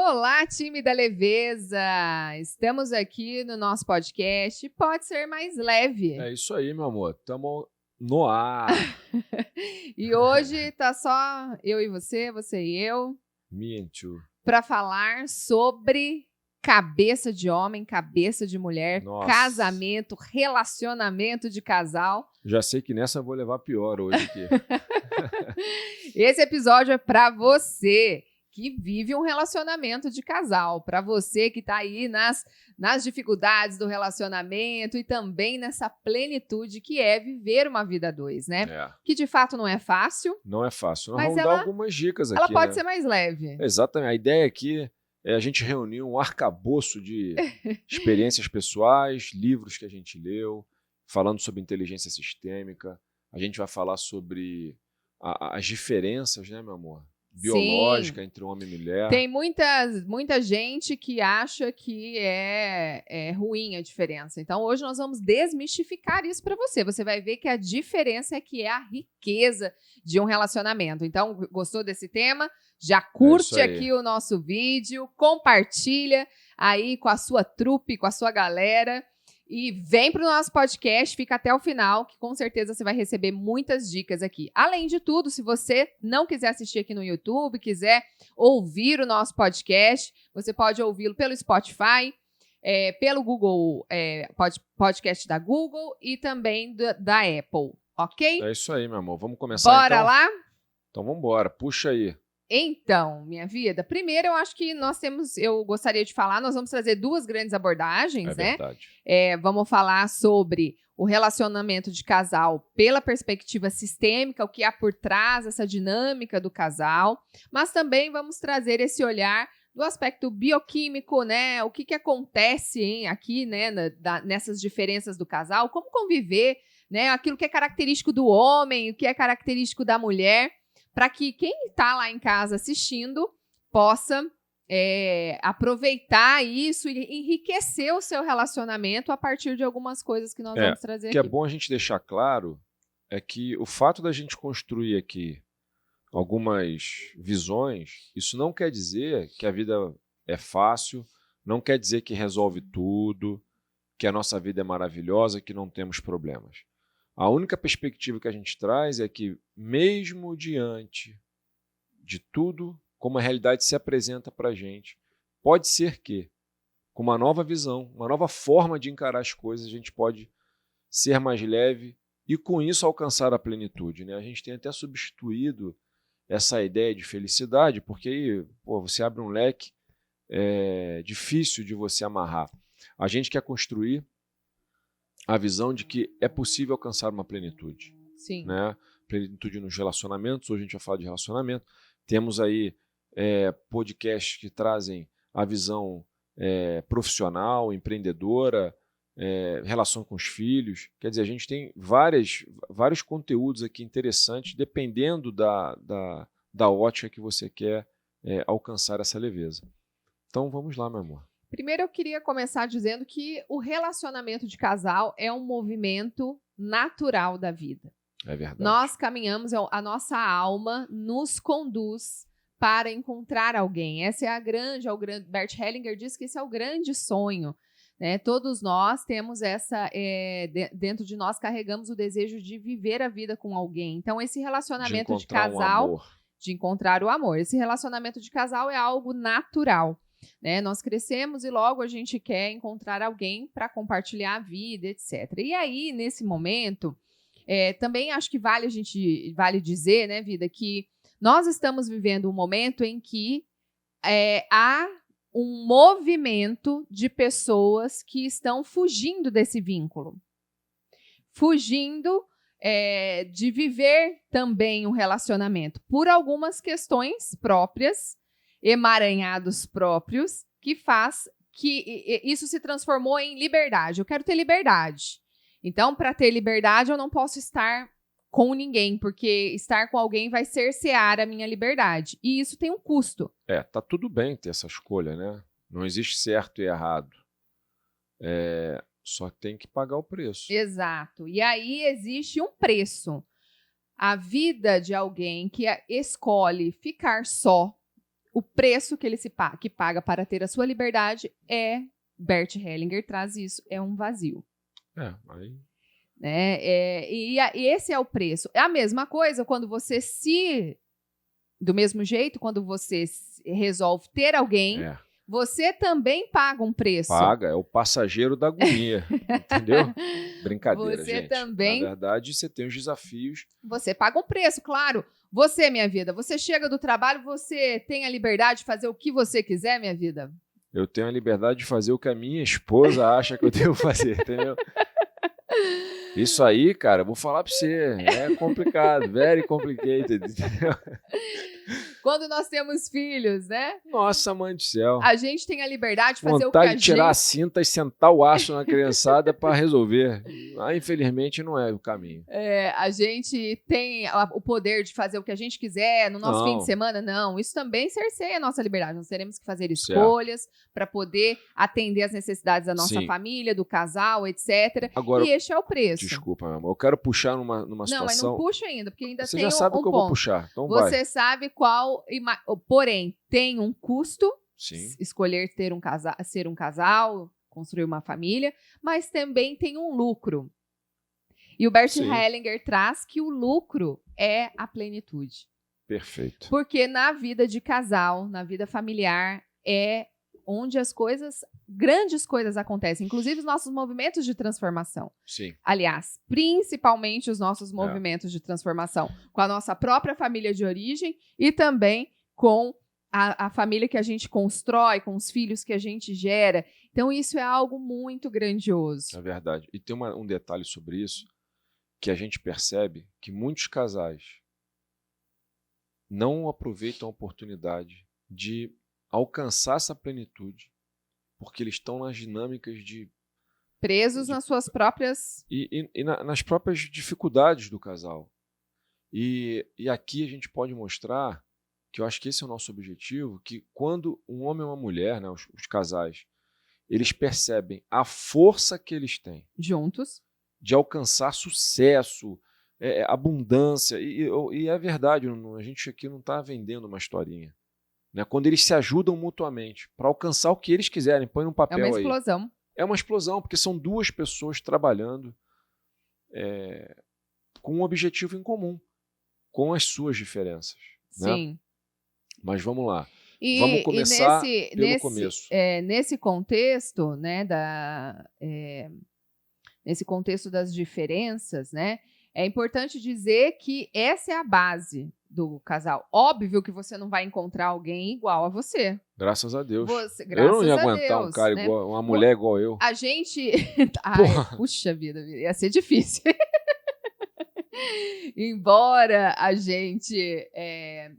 Olá, time da leveza! Estamos aqui no nosso podcast. Pode ser mais leve. É isso aí, meu amor. Estamos no ar. E hoje tá só eu e você e eu, Me and you. para falar sobre cabeça de homem, cabeça de mulher, Nossa. casamento, relacionamento de casal. Já sei que nessa eu vou levar pior hoje aqui. Esse episódio é para você que vive um relacionamento de casal, para você que está aí nas dificuldades do relacionamento e também nessa plenitude que é viver uma vida a dois, né? É. Que de fato não é fácil. Não é fácil. Nós Mas vamos dar algumas dicas aqui. Ela pode né? ser mais leve. Exatamente. A ideia aqui é a gente reunir um arcabouço de experiências pessoais, livros que a gente leu, falando sobre inteligência sistêmica. A gente vai falar sobre as diferenças, né, meu amor? Biológica. Sim. Entre homem e mulher. Tem muita gente que acha que é ruim a diferença. Então, hoje nós vamos desmistificar isso para você. Você vai ver que a diferença é que é a riqueza de um relacionamento. Então, gostou desse tema? Já curte aqui o nosso vídeo, compartilha aí com a sua trupe, com a sua galera. E vem para o nosso podcast, fica até o final, que com certeza você vai receber muitas dicas aqui. Além de tudo, se você não quiser assistir aqui no YouTube, quiser ouvir o nosso podcast, você pode ouvi-lo pelo Spotify, pelo Google, podcast da Google e também da Apple, ok? É isso aí, meu amor. Vamos começar Bora então? lá? Então vamos embora, puxa aí. Então, minha vida, primeiro eu acho que eu gostaria de falar, nós vamos trazer duas grandes abordagens, né? Verdade. Vamos falar sobre o relacionamento de casal pela perspectiva sistêmica, o que há por trás dessa dinâmica do casal, mas também vamos trazer esse olhar do aspecto bioquímico, né? O que acontece aqui, né, nessas diferenças do casal, como conviver, né? Aquilo que é característico do homem, o que é característico da mulher, para que quem está lá em casa assistindo possa aproveitar isso e enriquecer o seu relacionamento a partir de algumas coisas que nós vamos trazer aqui. O que é bom a gente deixar claro é que o fato da gente construir aqui algumas visões, isso não quer dizer que a vida é fácil, não quer dizer que resolve tudo, que a nossa vida é maravilhosa, que não temos problemas. A única perspectiva que a gente traz é que, mesmo diante de tudo, como a realidade se apresenta para a gente, pode ser que, com uma nova visão, uma nova forma de encarar as coisas, a gente pode ser mais leve e, com isso, alcançar a plenitude. Né? A gente tem até substituído essa ideia de felicidade, porque aí você abre um leque difícil de você amarrar. A gente quer construir a visão de que é possível alcançar uma plenitude. Sim. Né? Plenitude nos relacionamentos, hoje a gente vai falar de relacionamento. Temos aí podcasts que trazem a visão profissional, empreendedora, relação com os filhos. Quer dizer, a gente tem vários conteúdos aqui interessantes, dependendo da ótica que você quer alcançar essa leveza. Então vamos lá, meu amor. Primeiro, eu queria começar dizendo que o relacionamento de casal é um movimento natural da vida. É verdade. Nós caminhamos, a nossa alma nos conduz para encontrar alguém. Essa é Bert Hellinger diz que esse é o grande sonho. Né? Todos nós temos dentro de nós carregamos o desejo de viver a vida com alguém. Então, esse relacionamento de casal, de encontrar o amor. Esse relacionamento de casal é algo natural. Né? Nós crescemos e logo a gente quer encontrar alguém para compartilhar a vida, etc. E aí, nesse momento, também acho que vale dizer, né, vida, que nós estamos vivendo um momento em que há um movimento de pessoas que estão fugindo desse vínculo. Fugindo de viver também um relacionamento por algumas questões próprias, emaranhados próprios, que faz que isso se transformou em liberdade. Eu quero ter liberdade. Então, para ter liberdade, eu não posso estar com ninguém, porque estar com alguém vai cercear a minha liberdade. E isso tem um custo. Tá tudo bem ter essa escolha, né? Não existe certo e errado. Só tem que pagar o preço. Exato. E aí existe um preço. A vida de alguém que escolhe ficar só, o preço que ele que paga para ter a sua liberdade Bert Hellinger traz isso, é um vazio. Aí... Né? E esse é o preço. É a mesma coisa quando você do mesmo jeito, quando você resolve ter alguém, você também paga um preço. Paga, é o passageiro da agonia, entendeu? Brincadeira, você gente. Também, na verdade, você tem os desafios. Você paga um preço, claro. Você, minha vida, você chega do trabalho, você tem a liberdade de fazer o que você quiser, minha vida? Eu tenho a liberdade de fazer o que a minha esposa acha que eu devo fazer, entendeu? Isso aí, cara, vou falar pra você, é complicado, very complicated, entendeu? Quando nós temos filhos, né? Nossa, mãe do céu. A gente tem a liberdade de fazer Vontade o que a de tirar gente... a cinta e sentar o aço na criançada para resolver. Infelizmente, não é o caminho. A gente tem o poder de fazer o que a gente quiser no nosso fim de semana? Não. Isso também cerceia a nossa liberdade. Nós teremos que fazer escolhas para poder atender as necessidades da nossa família, do casal, etc. Agora, e este é o preço. Desculpa, meu amor. Eu quero puxar numa situação... Não, mas não puxa ainda, porque ainda Você tem já sabe o que eu vou puxar, então vai. Você sabe qual... Porém, tem um custo escolher ser um casal, construir uma família, mas também tem um lucro. E o Bert Hellinger traz que o lucro é a plenitude. Perfeito. Porque na vida de casal, na vida familiar, é onde grandes coisas acontecem, inclusive os nossos movimentos de transformação. Sim. Aliás, principalmente os nossos movimentos de transformação com a nossa própria família de origem e também com a família que a gente constrói, com os filhos que a gente gera. Então, isso é algo muito grandioso. É verdade. E tem um detalhe sobre isso, que a gente percebe que muitos casais não aproveitam a oportunidade de alcançar essa plenitude, porque eles estão nas dinâmicas presos nas suas próprias... nas próprias dificuldades do casal. E aqui a gente pode mostrar, que eu acho que esse é o nosso objetivo, que quando um homem e uma mulher, né, os casais, eles percebem a força que eles têm juntos de alcançar sucesso, abundância, e é verdade, a gente aqui não está vendendo uma historinha. Né? Quando eles se ajudam mutuamente para alcançar o que eles quiserem, põe num papel aí. É uma explosão. É uma explosão, porque são duas pessoas trabalhando com um objetivo em comum, com as suas diferenças. Sim. Né? Mas vamos lá. Vamos começar pelo começo. Nesse contexto, né, nesse contexto das diferenças, né, é importante dizer que essa é a base do casal. Óbvio que você não vai encontrar alguém igual a você. Graças a Deus. Eu não ia aguentar um cara igual, uma mulher igual eu. A gente... puxa vida, ia ser difícil. Embora a gente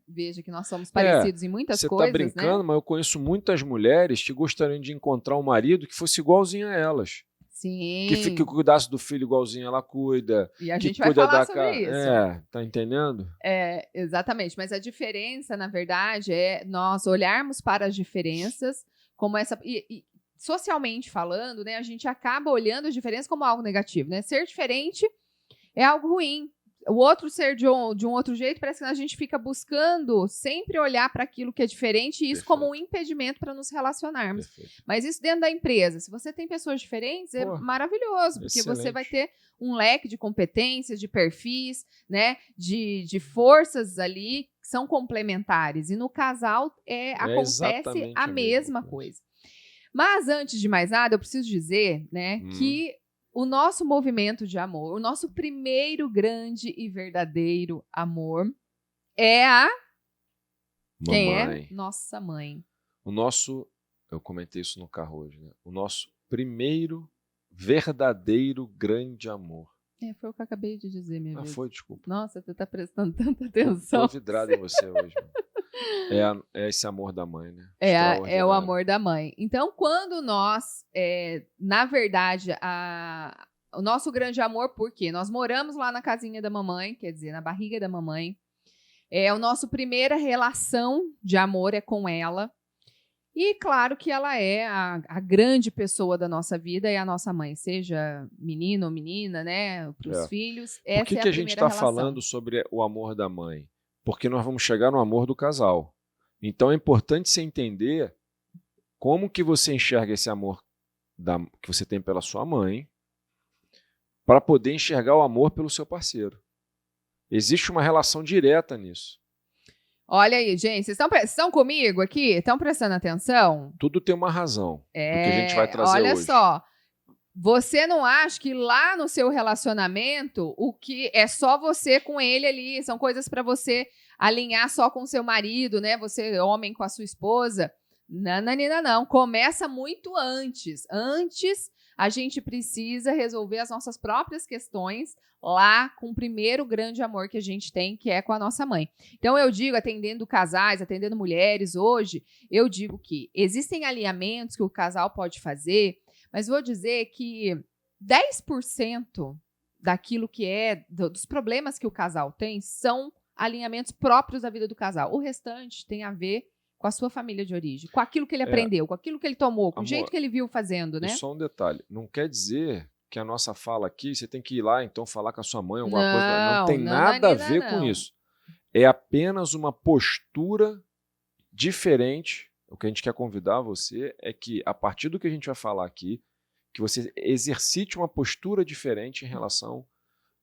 veja que nós somos parecidos em muitas coisas, você tá brincando, né? Mas eu conheço muitas mulheres que gostariam de encontrar um marido que fosse igualzinho a elas. Sim. Que cuidasse do filho igualzinho ela cuida. E a gente vai falar sobre isso. Tá entendendo? Exatamente. Mas a diferença, na verdade, é nós olharmos para as diferenças como essa... E socialmente falando, né, a gente acaba olhando as diferenças como algo negativo, né? Ser diferente é algo ruim. O outro ser de um outro jeito, parece que a gente fica buscando sempre olhar para aquilo que é diferente e isso como um impedimento para nos relacionarmos. Perfeito. Mas isso dentro da empresa. Se você tem pessoas diferentes, é maravilhoso, porque você vai ter um leque de competências, de perfis, né, de forças ali que são complementares. E no casal acontece a mesma coisa. Mas, antes de mais nada, eu preciso dizer, né, que o nosso movimento de amor, o nosso primeiro grande e verdadeiro amor é a... Quem é? Nossa mãe. Eu comentei isso no carro hoje, né? O nosso primeiro verdadeiro grande amor. Foi o que eu acabei de dizer, minha vida. Foi, desculpa. Nossa, você tá prestando tanta atenção. Tô vidrado em você hoje. É esse amor da mãe, né? É o amor da mãe. Então, quando nós, na verdade, o nosso grande amor, por quê? Nós moramos lá na casinha da mamãe, quer dizer, na barriga da mamãe. A nossa primeira relação de amor é com ela. E claro que ela é a grande pessoa da nossa vida, é a nossa mãe, seja menino ou menina, né? Para os filhos. Por que a gente está falando sobre o amor da mãe? Porque nós vamos chegar no amor do casal. Então é importante você entender como que você enxerga esse amor que você tem pela sua mãe para poder enxergar o amor pelo seu parceiro. Existe uma relação direta nisso. Olha aí, gente, vocês estão comigo aqui? Estão prestando atenção? Tudo tem uma razão do que a gente vai trazer olha hoje. Só, você não acha que lá no seu relacionamento, o que é só você com ele ali, são coisas para você alinhar só com o seu marido, né? Você, homem, com a sua esposa. Nananina, não. Começa muito antes. Antes, a gente precisa resolver as nossas próprias questões lá com o primeiro grande amor que a gente tem, que é com a nossa mãe. Então, eu digo, atendendo casais, atendendo mulheres hoje, eu digo que existem alinhamentos que o casal pode fazer, mas vou dizer que 10% daquilo que dos problemas que o casal tem são alinhamentos próprios da vida do casal. O restante tem a ver com a sua família de origem, com aquilo que ele aprendeu, com aquilo que ele tomou, com o jeito que ele viu fazendo, né? E só um detalhe, não quer dizer que a nossa fala aqui, você tem que ir lá, então, falar com a sua mãe alguma coisa. Não tem nada a ver com isso. É apenas uma postura diferente. O que a gente quer convidar você é que, a partir do que a gente vai falar aqui, que você exercite uma postura diferente em relação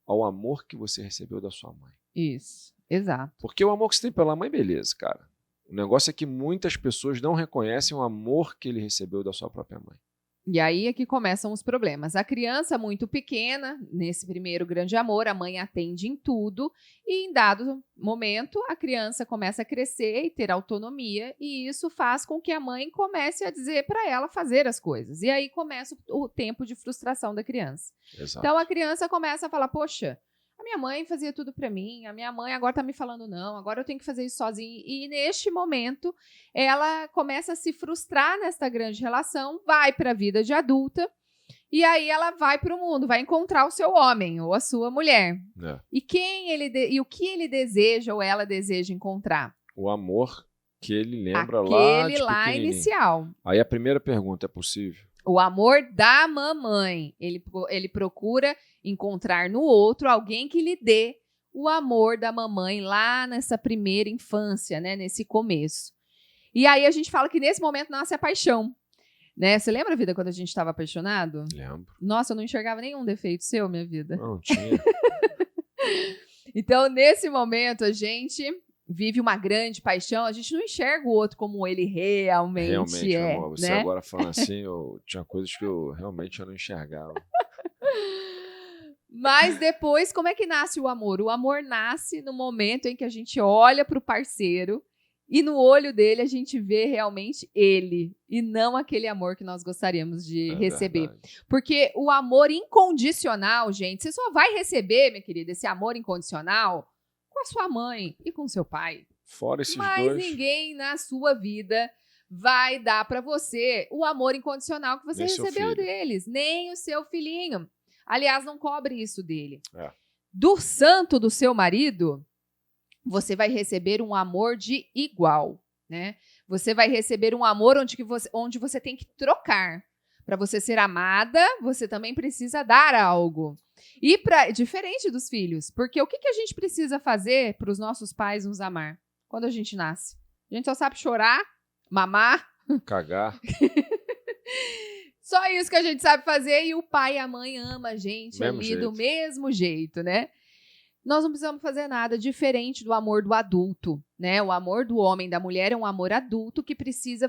ao amor que você recebeu da sua mãe. Isso, exato. Porque o amor que você tem pela mãe, beleza, cara. O negócio é que muitas pessoas não reconhecem o amor que ele recebeu da sua própria mãe. E aí é que começam os problemas. A criança muito pequena, nesse primeiro grande amor, a mãe atende em tudo e em dado momento a criança começa a crescer e ter autonomia e isso faz com que a mãe comece a dizer para ela fazer as coisas. E aí começa o tempo de frustração da criança. Exato. Então a criança começa a falar, poxa, a minha mãe fazia tudo para mim, a minha mãe agora tá me falando não, agora eu tenho que fazer isso sozinha. E neste momento, ela começa a se frustrar nesta grande relação, vai para a vida de adulta, e aí ela vai para o mundo, vai encontrar o seu homem ou a sua mulher. É. E o que ele deseja ou ela deseja encontrar? O amor que ele lembra Aquele lá inicial. Aí a primeira pergunta, é possível? O amor da mamãe. Ele procura encontrar no outro alguém que lhe dê o amor da mamãe lá nessa primeira infância, né? Nesse começo. E aí a gente fala que nesse momento nasce a paixão. Né? Você lembra a vida quando a gente estava apaixonado? Lembro. Nossa, eu não enxergava nenhum defeito seu, minha vida. Não tinha. Então, nesse momento, a gente vive uma grande paixão, a gente não enxerga o outro como ele realmente é. Amor, você né? agora falando assim, tinha coisas que eu realmente não enxergava. Mas depois, como é que nasce o amor? O amor nasce no momento em que a gente olha para o parceiro e no olho dele a gente vê realmente ele e não aquele amor que nós gostaríamos de receber. Verdade. Porque o amor incondicional, gente, você só vai receber, minha querida, esse amor incondicional com a sua mãe e com o seu pai. Fora esses Mas dois. ninguém na sua vida vai dar para você o amor incondicional que você recebeu deles, nem o seu filhinho. Aliás, não cobre isso dele. É. Do santo do seu marido, você vai receber um amor de igual, né? Você vai receber um amor onde você tem que trocar. Para você ser amada, você também precisa dar algo. E diferente dos filhos, porque o que a gente precisa fazer para os nossos pais nos amar quando a gente nasce? A gente só sabe chorar, mamar, cagar. Só isso que a gente sabe fazer e o pai e a mãe amam a gente mesmo ali jeito. Do mesmo jeito, né? Nós não precisamos fazer nada diferente do amor do adulto, né? O amor do homem e da mulher é um amor adulto que precisa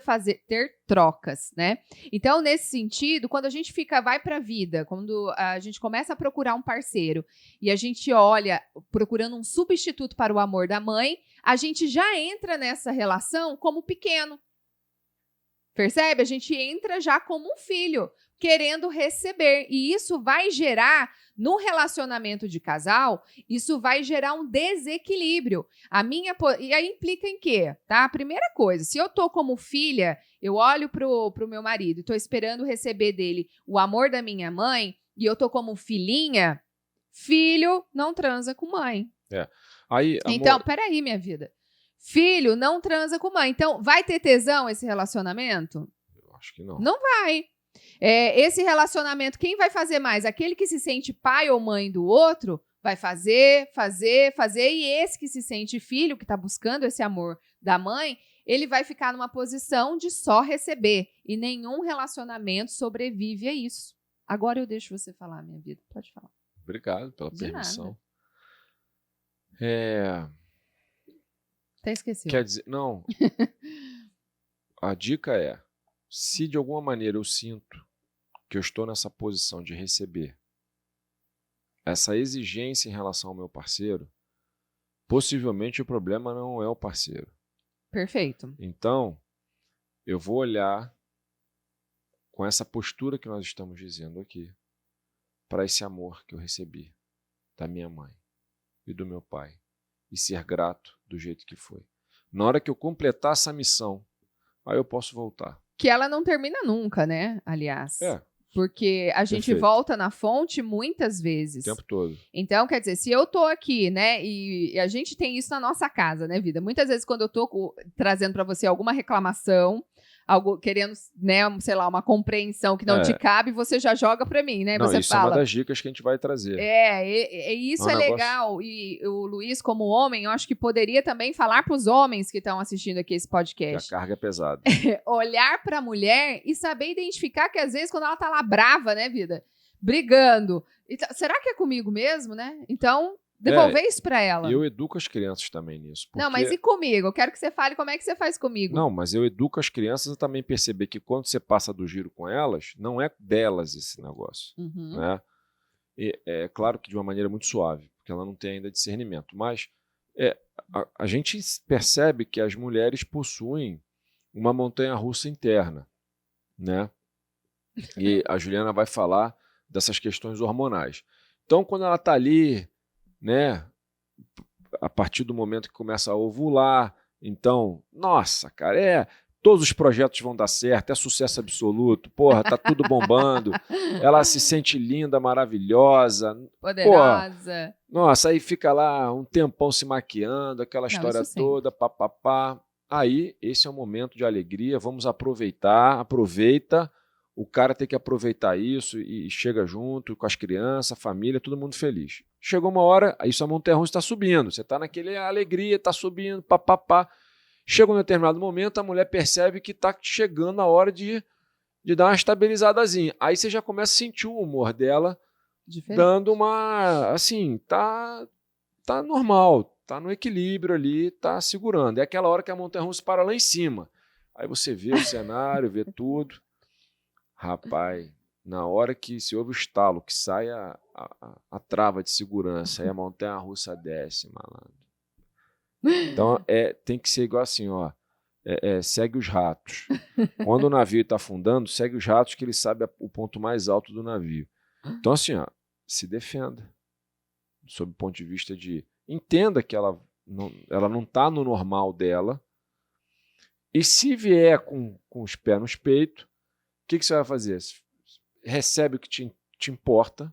ter trocas, né? Então, nesse sentido, quando a gente vai para a vida, quando a gente começa a procurar um parceiro e a gente olha procurando um substituto para o amor da mãe, a gente já entra nessa relação como pequeno. Percebe? A gente entra já como um filho, querendo receber. E isso vai gerar, no relacionamento de casal, isso vai gerar um desequilíbrio. E aí implica em quê? Tá? A primeira coisa, se eu tô como filha, eu olho pro meu marido e tô esperando receber dele o amor da minha mãe, e eu tô como filhinha, filho não transa com mãe. É. Aí, amor... Então, peraí, minha vida. Filho não transa com mãe. Então, vai ter tesão esse relacionamento? Eu acho que não. Não vai. Esse relacionamento, quem vai fazer mais? Aquele que se sente pai ou mãe do outro vai fazer. E esse que se sente filho, que está buscando esse amor da mãe, ele vai ficar numa posição de só receber. E nenhum relacionamento sobrevive a isso. Agora eu deixo você falar, minha vida. Pode falar. Obrigado pela De permissão. Até esqueci. Quer dizer, não. A dica é, se de alguma maneira eu sinto que eu estou nessa posição de receber essa exigência em relação ao meu parceiro, possivelmente o problema não é o parceiro. Perfeito. Então, eu vou olhar com essa postura que nós estamos dizendo aqui para esse amor que eu recebi da minha mãe e do meu pai e ser grato do jeito que foi. Na hora que eu completar essa missão, aí eu posso voltar. Que ela não termina nunca, né? Aliás. Porque a gente Perfeito. Volta na fonte muitas vezes. O tempo todo. Então, quer dizer, se eu tô aqui, né, e a gente tem isso na nossa casa, né, vida? Muitas vezes quando eu tô trazendo para você alguma reclamação, algo querendo, né, sei lá, uma compreensão que não te cabe, você já joga para mim, né? Não, você isso fala, é uma das dicas que a gente vai trazer. Isso é legal. E o Luiz, como homem, eu acho que poderia também falar para os homens que estão assistindo aqui esse podcast. Que a carga é pesada. Olhar para a mulher e saber identificar que às vezes quando ela tá lá brava, né, vida? Brigando. Então, será que é comigo mesmo, né? Então, devolver isso para ela. E eu educo as crianças também nisso. Não, mas e comigo? Eu quero que você fale como é que você faz comigo. Não, mas eu educo as crianças a também perceber que quando você passa do giro com elas, não é delas esse negócio. Né? E é claro que de uma maneira muito suave, porque ela não tem ainda discernimento. Mas a gente percebe que as mulheres possuem uma montanha-russa interna. Né? E a Juliana vai falar dessas questões hormonais. Então, quando ela está ali, né, a partir do momento que começa a ovular, então, nossa, cara, todos os projetos vão dar certo, é sucesso absoluto, porra, tá tudo bombando, ela se sente linda, maravilhosa, poderosa. Porra, nossa, aí fica lá um tempão se maquiando, aquela história toda, papapá. Aí, esse é o momento de alegria, vamos aproveita. O cara tem que aproveitar isso e chega junto com as crianças, a família, todo mundo feliz. Chegou uma hora, isso a montanha-russa está subindo. Você está naquele alegria, está subindo, papapá. Chega um determinado momento, a mulher percebe que está chegando a hora de dar uma estabilizadazinha. Aí você já começa a sentir o humor dela dando uma... Assim, tá normal, tá no equilíbrio ali, tá segurando. É aquela hora que a montanha-russa para lá em cima. Aí você vê o cenário, vê tudo. Rapaz, na hora que se ouve o estalo, que sai a trava de segurança, aí a montanha-russa desce, malandro. Então, tem que ser igual assim, ó. Segue os ratos. Quando o navio está afundando, segue os ratos, que ele sabe o ponto mais alto do navio. Então, assim, ó, se defenda. Sob o ponto de vista de... Entenda que ela não está no normal dela. E se vier com os pés nos peitos, o que você vai fazer? Recebe o que te importa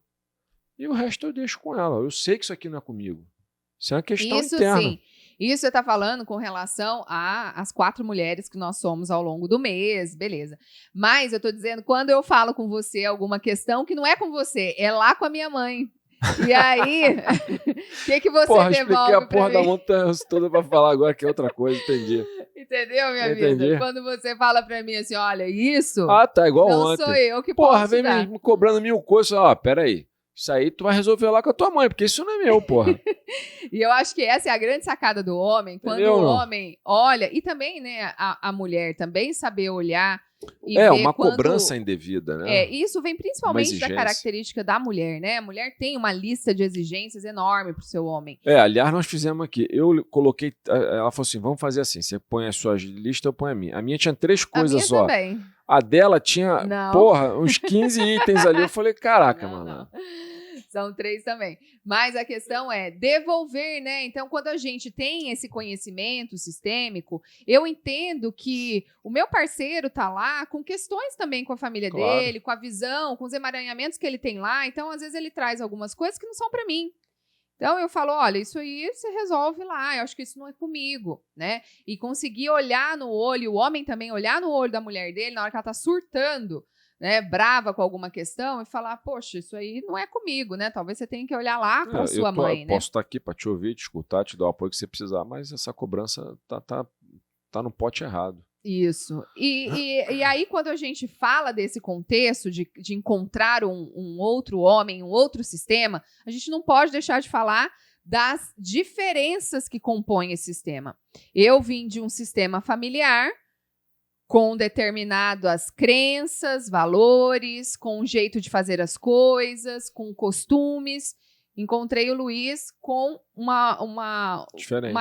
e o resto eu deixo com ela. Eu sei que isso aqui não é comigo. Isso é uma questão interna. Sim. Isso você está falando com relação às 4 mulheres que nós somos ao longo do mês, beleza. Mas eu estou dizendo, quando eu falo com você alguma questão que não é com você, é lá com a minha mãe. E aí, o que você devolve? Expliquei a porra da montanha toda para falar agora que é outra coisa, entendi. Entendeu, minha vida? Quando você fala pra mim assim, olha, isso... tá, igual não ontem. Não sou eu que posso vem me cobrando 1000 coisas. Peraí. Isso aí tu vai resolver lá com a tua mãe, porque isso não é meu, porra. E eu acho que essa é a grande sacada do homem, quando o homem olha, e também, né, a mulher também saber olhar e ver uma cobrança indevida, né? Isso vem principalmente da característica da mulher, né? A mulher tem uma lista de exigências enorme pro seu homem. Aliás, nós fizemos aqui, eu coloquei, ela falou assim, vamos fazer assim, você põe as suas listas, eu ponho a minha. A minha tinha 3 coisas só. Também. A dela tinha, uns 15 itens ali. Eu falei, caraca, mano. São 3 também. Mas a questão é devolver, né? Então, quando a gente tem esse conhecimento sistêmico, eu entendo que o meu parceiro tá lá com questões também com a família dele, com a visão, com os emaranhamentos que ele tem lá. Então, às vezes, ele traz algumas coisas que não são para mim. Então, eu falo, olha, isso aí você resolve lá, eu acho que isso não é comigo, né? E conseguir olhar no olho, o homem também olhar no olho da mulher dele, na hora que ela tá surtando, né, brava com alguma questão, e falar, poxa, isso aí não é comigo, né? Talvez você tenha que olhar lá com a sua mãe, né? Eu posso estar aqui para te ouvir, te escutar, te dar o apoio que você precisar, mas essa cobrança tá tá no pote errado. Isso. E aí, quando a gente fala desse contexto de encontrar um outro homem, um outro sistema, a gente não pode deixar de falar das diferenças que compõem esse sistema. Eu vim de um sistema familiar com determinadas crenças, valores, com um jeito de fazer as coisas, com costumes. Encontrei o Luiz com uma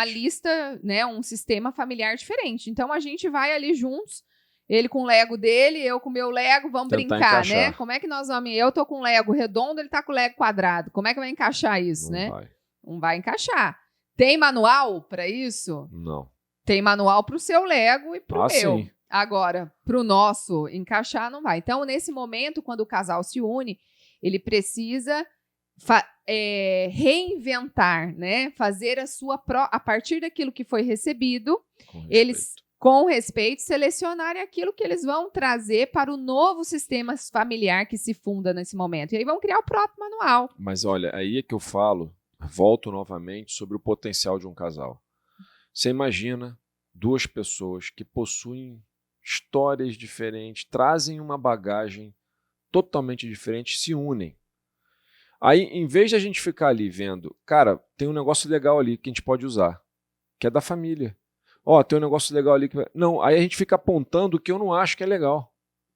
lista, né, um sistema familiar diferente. Então, a gente vai ali juntos, ele com o Lego dele, eu com o meu Lego, vamos tentar brincar, encaixar. né? Como é que nós vamos... Eu tô com o Lego redondo, ele tá com o Lego quadrado. Como é que vai encaixar isso, né? Não vai encaixar. Tem manual para isso? Não. Tem manual para o seu Lego e para o meu. Sim. Agora, para o nosso encaixar, não vai. Então, nesse momento, quando o casal se une, ele precisa reinventar, né? Fazer a partir daquilo que foi recebido, eles, com respeito, selecionarem aquilo que eles vão trazer para o novo sistema familiar que se funda nesse momento. E aí vão criar o próprio manual. Mas olha, aí é que eu volto novamente sobre o potencial de um casal. Você imagina duas pessoas que possuem histórias diferentes, trazem uma bagagem totalmente diferente, se unem. Aí, em vez de a gente ficar ali vendo, cara, tem um negócio legal ali que a gente pode usar, que é da família. Ó, tem um negócio legal ali que... Não, aí a gente fica apontando o que eu não acho que é legal.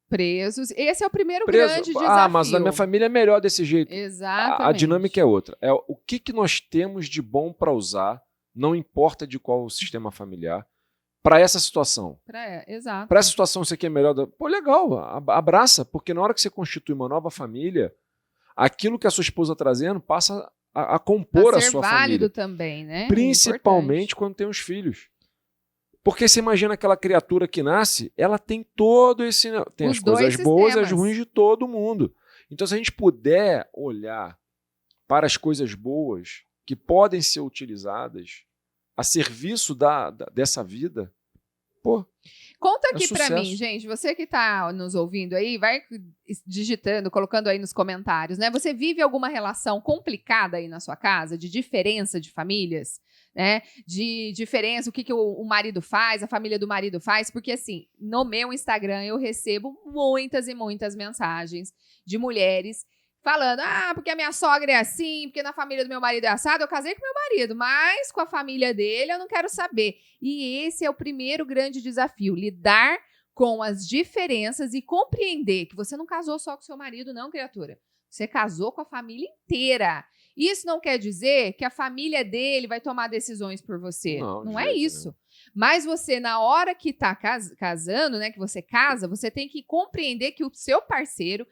Presos. Esse é o primeiro grande desafio. Ah, mas na minha família é melhor desse jeito. Exatamente. A dinâmica é outra. É o que nós temos de bom para usar, não importa de qual o sistema familiar, para essa situação. Exato. Para essa situação, você quer melhor... Pô, legal, abraça, porque na hora que você constitui uma nova família, aquilo que a sua esposa está trazendo passa a compor a sua família. Válido também, né? Principalmente quando tem os filhos. Porque você imagina aquela criatura que nasce, ela tem todo esse... Tem as coisas boas e as ruins de todo mundo. Então, se a gente puder olhar para as coisas boas que podem ser utilizadas a serviço dessa vida, pô... Conta aqui pra mim, gente, você que tá nos ouvindo aí, vai digitando, colocando aí nos comentários, né? Você vive alguma relação complicada aí na sua casa, de diferença de famílias, né? De diferença, o que o marido faz, a família do marido faz, porque assim, no meu Instagram eu recebo muitas e muitas mensagens de mulheres falando, porque a minha sogra é assim, porque na família do meu marido é assado, eu casei com meu marido, mas com a família dele eu não quero saber. E esse é o primeiro grande desafio, lidar com as diferenças e compreender que você não casou só com seu marido, não, criatura. Você casou com a família inteira. Isso não quer dizer que a família dele vai tomar decisões por você. Não é isso. Mas você, na hora que está casando, né, que você casa, você tem que compreender que o seu parceiro...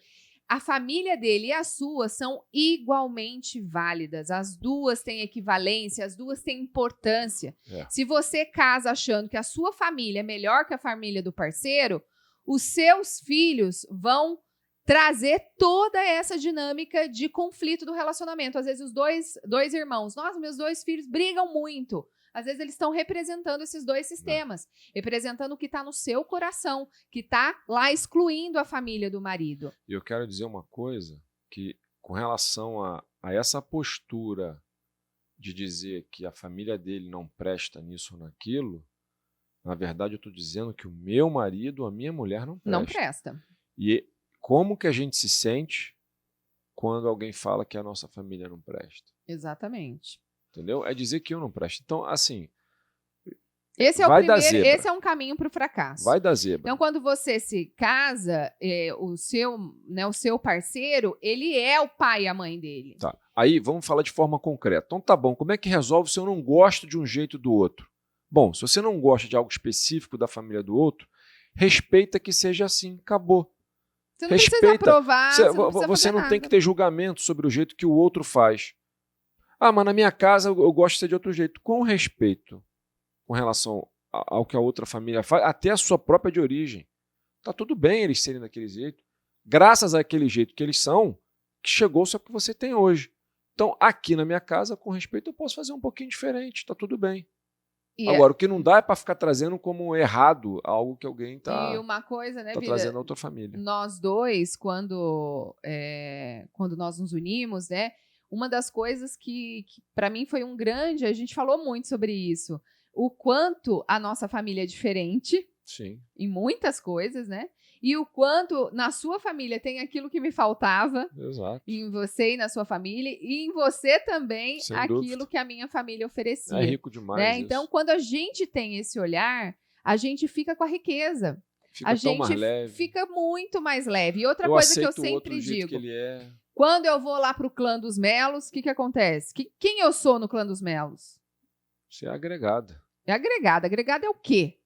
A família dele e a sua são igualmente válidas. As duas têm equivalência, as duas têm importância. Se você casa achando que a sua família é melhor que a família do parceiro, os seus filhos vão trazer toda essa dinâmica de conflito do relacionamento. Às vezes os dois irmãos, nossa, meus dois filhos brigam muito. Às vezes eles estão representando esses dois sistemas, representando o que está no seu coração, que está lá excluindo a família do marido. E eu quero dizer uma coisa, que com relação a essa postura de dizer que a família dele não presta nisso ou naquilo, na verdade eu estou dizendo que o meu marido, a minha mulher não presta. Não presta. E como que a gente se sente quando alguém fala que a nossa família não presta? Exatamente. Entendeu? É dizer que eu não presto. Então, assim, esse é o primeiro, esse é um caminho para o fracasso. Vai dar zebra. Então, quando você se casa, o seu parceiro, ele é o pai e a mãe dele. Tá. Aí, vamos falar de forma concreta. Então, tá bom. Como é que resolve se eu não gosto de um jeito do outro? Bom, se você não gosta de algo específico da família do outro, respeita que seja assim. Acabou. Você não precisa aprovar, você não tem que ter julgamento sobre o jeito que o outro faz. Mas na minha casa eu gosto de ser de outro jeito. Com respeito com relação ao que a outra família faz, até a sua própria de origem. Tá tudo bem eles serem daquele jeito. Graças àquele jeito que eles são, que chegou-se ao que você tem hoje. Então, aqui na minha casa, com respeito, eu posso fazer um pouquinho diferente. Tá tudo bem. Agora, o que não dá é para ficar trazendo como errado algo que alguém está trazendo a outra família. Nós dois, quando nós nos unimos, né? Uma das coisas que para mim foi a gente falou muito sobre isso, o quanto a nossa família é diferente Sim. em muitas coisas, né? E o quanto na sua família tem aquilo que me faltava, Exato. em você e na sua família, e em você também Sem aquilo dúvida. que a minha família oferecia. É rico demais né? isso. Então, quando a gente tem esse olhar, a gente fica com a riqueza. Fica A tão mais gente leve. fica muito mais leve. E outra Eu coisa que eu aceito o outro sempre do jeito que digo, ele é. quando eu vou lá pro clã dos Melos, o que acontece? Quem eu sou no clã dos Melos? Você é agregada. É agregada. Agregada é o quê?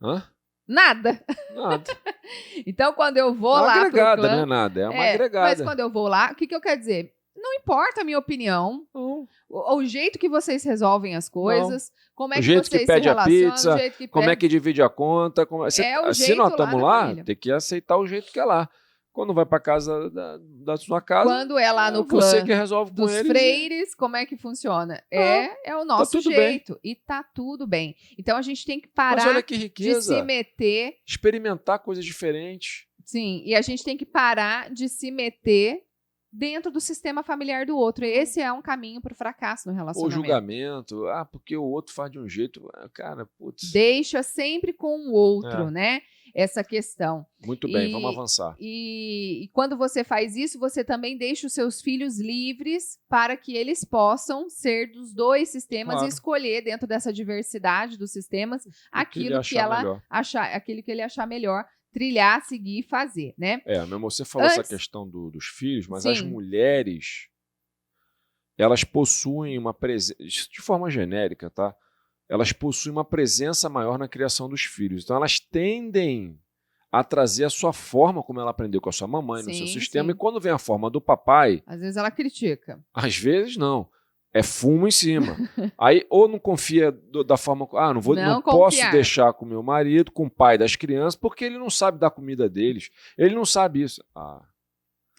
Hã? Nada. Nada. Então, quando eu vou Não, lá agregada, pro clã... não é nada. É uma Mas agregada. quando eu vou lá, o que eu quero dizer? Não importa a minha opinião, Não. o jeito que vocês resolvem as coisas, como é O que jeito vocês que pede se a relacionam, pizza, o jeito que como é pede. que divide a conta. É o Se jeito nós lá estamos da lá, família. tem que aceitar o jeito que é lá. Quando vai para casa da sua casa, Quando é lá no você clã que resolve com dos eles. freires, como é que funciona? É o nosso tudo jeito. E tá tudo bem. Então a gente tem que Mas parar olha que de riqueza. se meter. Experimentar coisas diferentes. Sim, e a gente tem que parar de se meter dentro do sistema familiar do outro. Esse é um caminho para o fracasso no Ou relacionamento. julgamento. Porque o outro faz de um jeito. Cara, putz. Deixa sempre com o outro, né? Essa questão. Muito bem, vamos avançar. E quando você faz isso, você também deixa os seus filhos livres para que eles possam ser dos dois sistemas Claro. e escolher dentro dessa diversidade dos sistemas aquilo que ele achar melhor, trilhar, seguir e fazer, né? Meu amor, você falou essa questão dos filhos, mas Sim. as mulheres, elas possuem uma presença, de forma genérica, tá? Elas possuem uma presença maior na criação dos filhos. Então, elas tendem a trazer a sua forma, como ela aprendeu com a sua mamãe, no seu sistema. Sim. E quando vem a forma do papai... Às vezes ela critica. Às vezes, não. É fumo em cima. Aí, ou não confia da forma... não posso deixar com meu marido, com o pai das crianças, porque ele não sabe dar comida deles. Ele não sabe isso.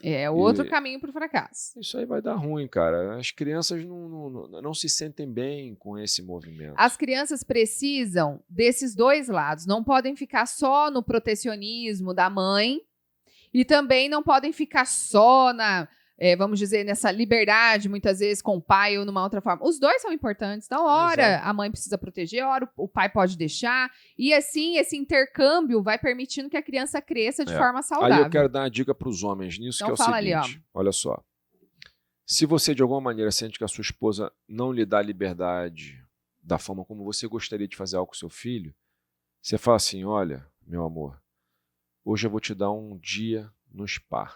É outro caminho para o fracasso. Isso aí vai dar ruim, cara. As crianças não se sentem bem com esse movimento. As crianças precisam desses dois lados. Não podem ficar só no protecionismo da mãe e também não podem ficar só vamos dizer, nessa liberdade, muitas vezes, com o pai ou numa outra forma. Os dois são importantes. Então, hora a mãe precisa proteger, hora o pai pode deixar. E assim, esse intercâmbio vai permitindo que a criança cresça de forma saudável. Aí eu quero dar uma dica para os homens nisso, então, que é o seguinte. Ali, olha só. Se você, de alguma maneira, sente que a sua esposa não lhe dá liberdade da forma como você gostaria de fazer algo com seu filho, você fala assim, olha, meu amor, hoje eu vou te dar um dia no spa.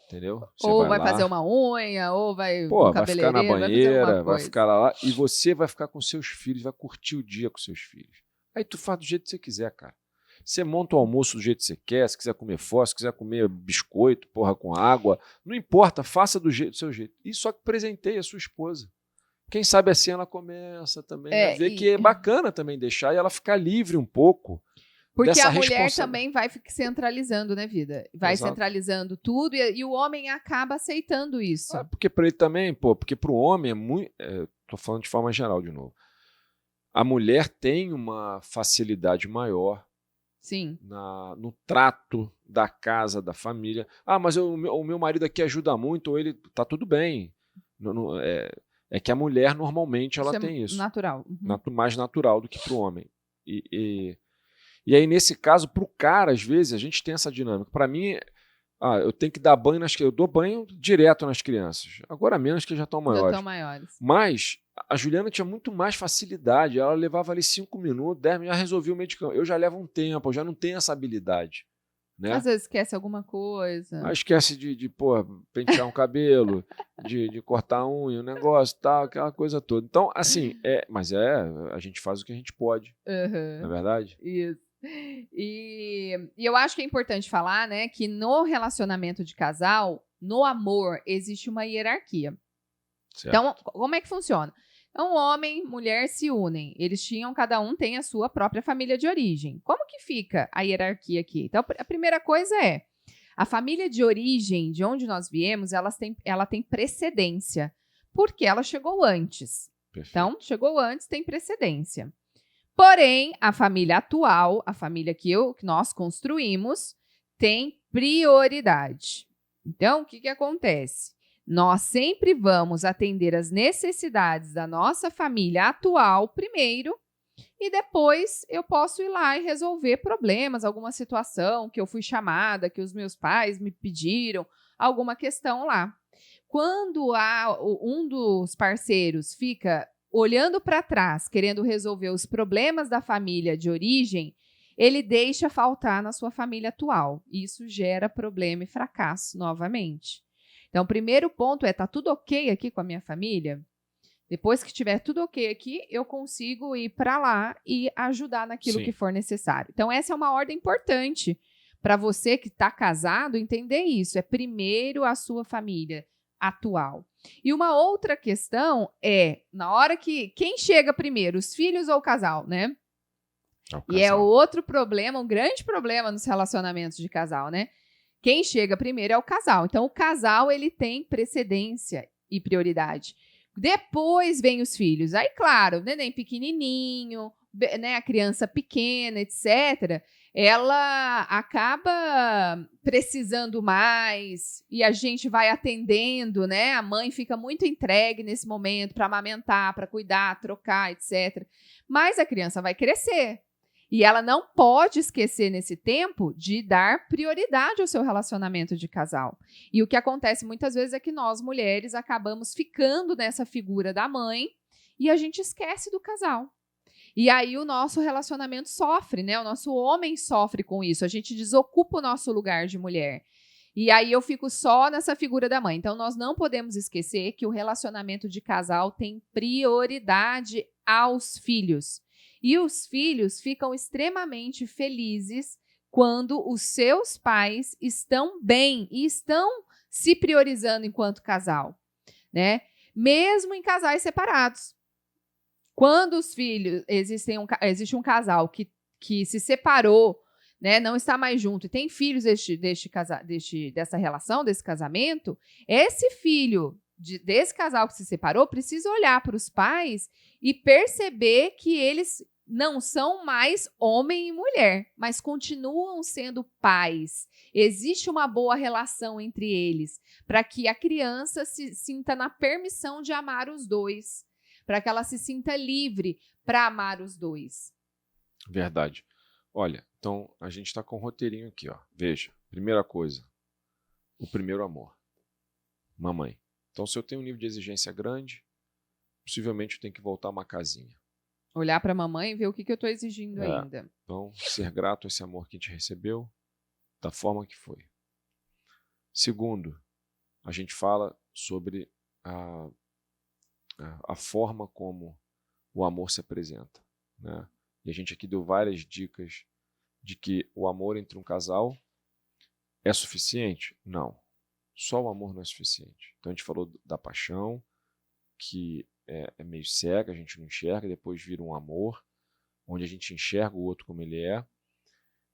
Entendeu? Você ou vai fazer uma unha, ou vai vai ficar na banheira, vai ficar lá, e você vai ficar com seus filhos, vai curtir o dia com seus filhos. Aí tu faz do jeito que você quiser, cara. Você monta o almoço do jeito que você quer, se quiser comer fósforo, se quiser comer biscoito, com água, não importa, faça do seu jeito. E só que presenteie a sua esposa. Quem sabe assim ela começa também a ver que é bacana também deixar e ela ficar livre um pouco. Porque a mulher também vai centralizando, né, vida? Vai Exato. Centralizando tudo e o homem acaba aceitando isso. Porque para ele também, porque para o homem é muito... Tô falando de forma geral de novo. A mulher tem uma facilidade maior Sim. No trato da casa, da família. Mas o meu marido aqui ajuda muito, ou ele... Tá tudo bem. É que a mulher, normalmente, ela tem isso. Natural. Mais natural do que para o homem. E aí, nesse caso, para o cara, às vezes, a gente tem essa dinâmica. Para mim, eu tenho que dar banho eu dou banho direto nas crianças. Agora menos que já estão maiores. Mas a Juliana tinha muito mais facilidade. Ela levava ali 5 minutos, 10 minutos, já resolvia o meio de campo. Eu já levo um tempo, eu já não tenho essa habilidade. Né? Às vezes esquece alguma coisa. Esquece de pentear um cabelo, de cortar a unha, um negócio, tal, aquela coisa toda. Então, assim, a gente faz o que a gente pode. Não é verdade? Isso. E eu acho que é importante falar, né, que no relacionamento de casal, no amor, existe uma hierarquia. Certo. Então, como é que funciona? Então, homem e mulher se unem. Cada um tem a sua própria família de origem. Como que fica a hierarquia aqui? Então, a primeira coisa a família de origem, de onde nós viemos, ela tem precedência, porque ela chegou antes. Perfeito. Então, chegou antes, tem precedência. Porém, a família atual, a família que nós construímos, tem prioridade. Então, o que acontece? Nós sempre vamos atender as necessidades da nossa família atual primeiro, e depois eu posso ir lá e resolver problemas, alguma situação que eu fui chamada, que os meus pais me pediram, alguma questão lá. Quando um dos parceiros fica olhando para trás, querendo resolver os problemas da família de origem, ele deixa faltar na sua família atual. Isso gera problema e fracasso novamente. Então, o primeiro ponto é, tá tudo ok aqui com a minha família? Depois que tiver tudo ok aqui, eu consigo ir para lá e ajudar naquilo Sim. que for necessário. Então, essa é uma ordem importante para você que está casado entender isso. É primeiro a sua família atual. E uma outra questão é, na hora que... Quem chega primeiro, os filhos ou o casal, né? E é outro problema, um grande problema nos relacionamentos de casal, né? Quem chega primeiro é o casal. Então, o casal, ele tem precedência e prioridade. Depois vem os filhos. Aí, claro, o neném pequenininho, né, a criança pequena, etc., ela acaba precisando mais e a gente vai atendendo, né? A mãe fica muito entregue nesse momento para amamentar, para cuidar, trocar, etc. Mas a criança vai crescer. E ela não pode esquecer nesse tempo de dar prioridade ao seu relacionamento de casal. E o que acontece muitas vezes é que nós, mulheres, acabamos ficando nessa figura da mãe e a gente esquece do casal. E aí o nosso relacionamento sofre, né? O nosso homem sofre com isso. A gente desocupa o nosso lugar de mulher. E aí eu fico só nessa figura da mãe. Então nós não podemos esquecer que o relacionamento de casal tem prioridade aos filhos. E os filhos ficam extremamente felizes quando os seus pais estão bem e estão se priorizando enquanto casal, né? Mesmo em casais separados. Quando os filhos, existe um casal que se separou, né, não está mais junto e tem filhos dessa relação, desse casamento, esse filho desse casal que se separou precisa olhar para os pais e perceber que eles não são mais homem e mulher, mas continuam sendo pais. Existe uma boa relação entre eles, para que a criança se sinta na permissão de amar os dois, para que ela se sinta livre para amar os dois. Verdade. Olha, então a gente está com um roteirinho aqui, ó. Veja, primeira coisa, o primeiro amor. Mamãe. Então, se eu tenho um nível de exigência grande, possivelmente eu tenho que voltar a uma casinha. Olhar para a mamãe e ver o que eu estou exigindo ainda. Então, ser grato a esse amor que a gente recebeu, da forma que foi. Segundo, a gente fala sobre a forma como o amor se apresenta, né? E a gente aqui deu várias dicas de que o amor entre um casal é suficiente? Não. Só o amor não é suficiente. Então a gente falou da paixão, que é meio cega, a gente não enxerga, depois vira um amor, onde a gente enxerga o outro como ele é.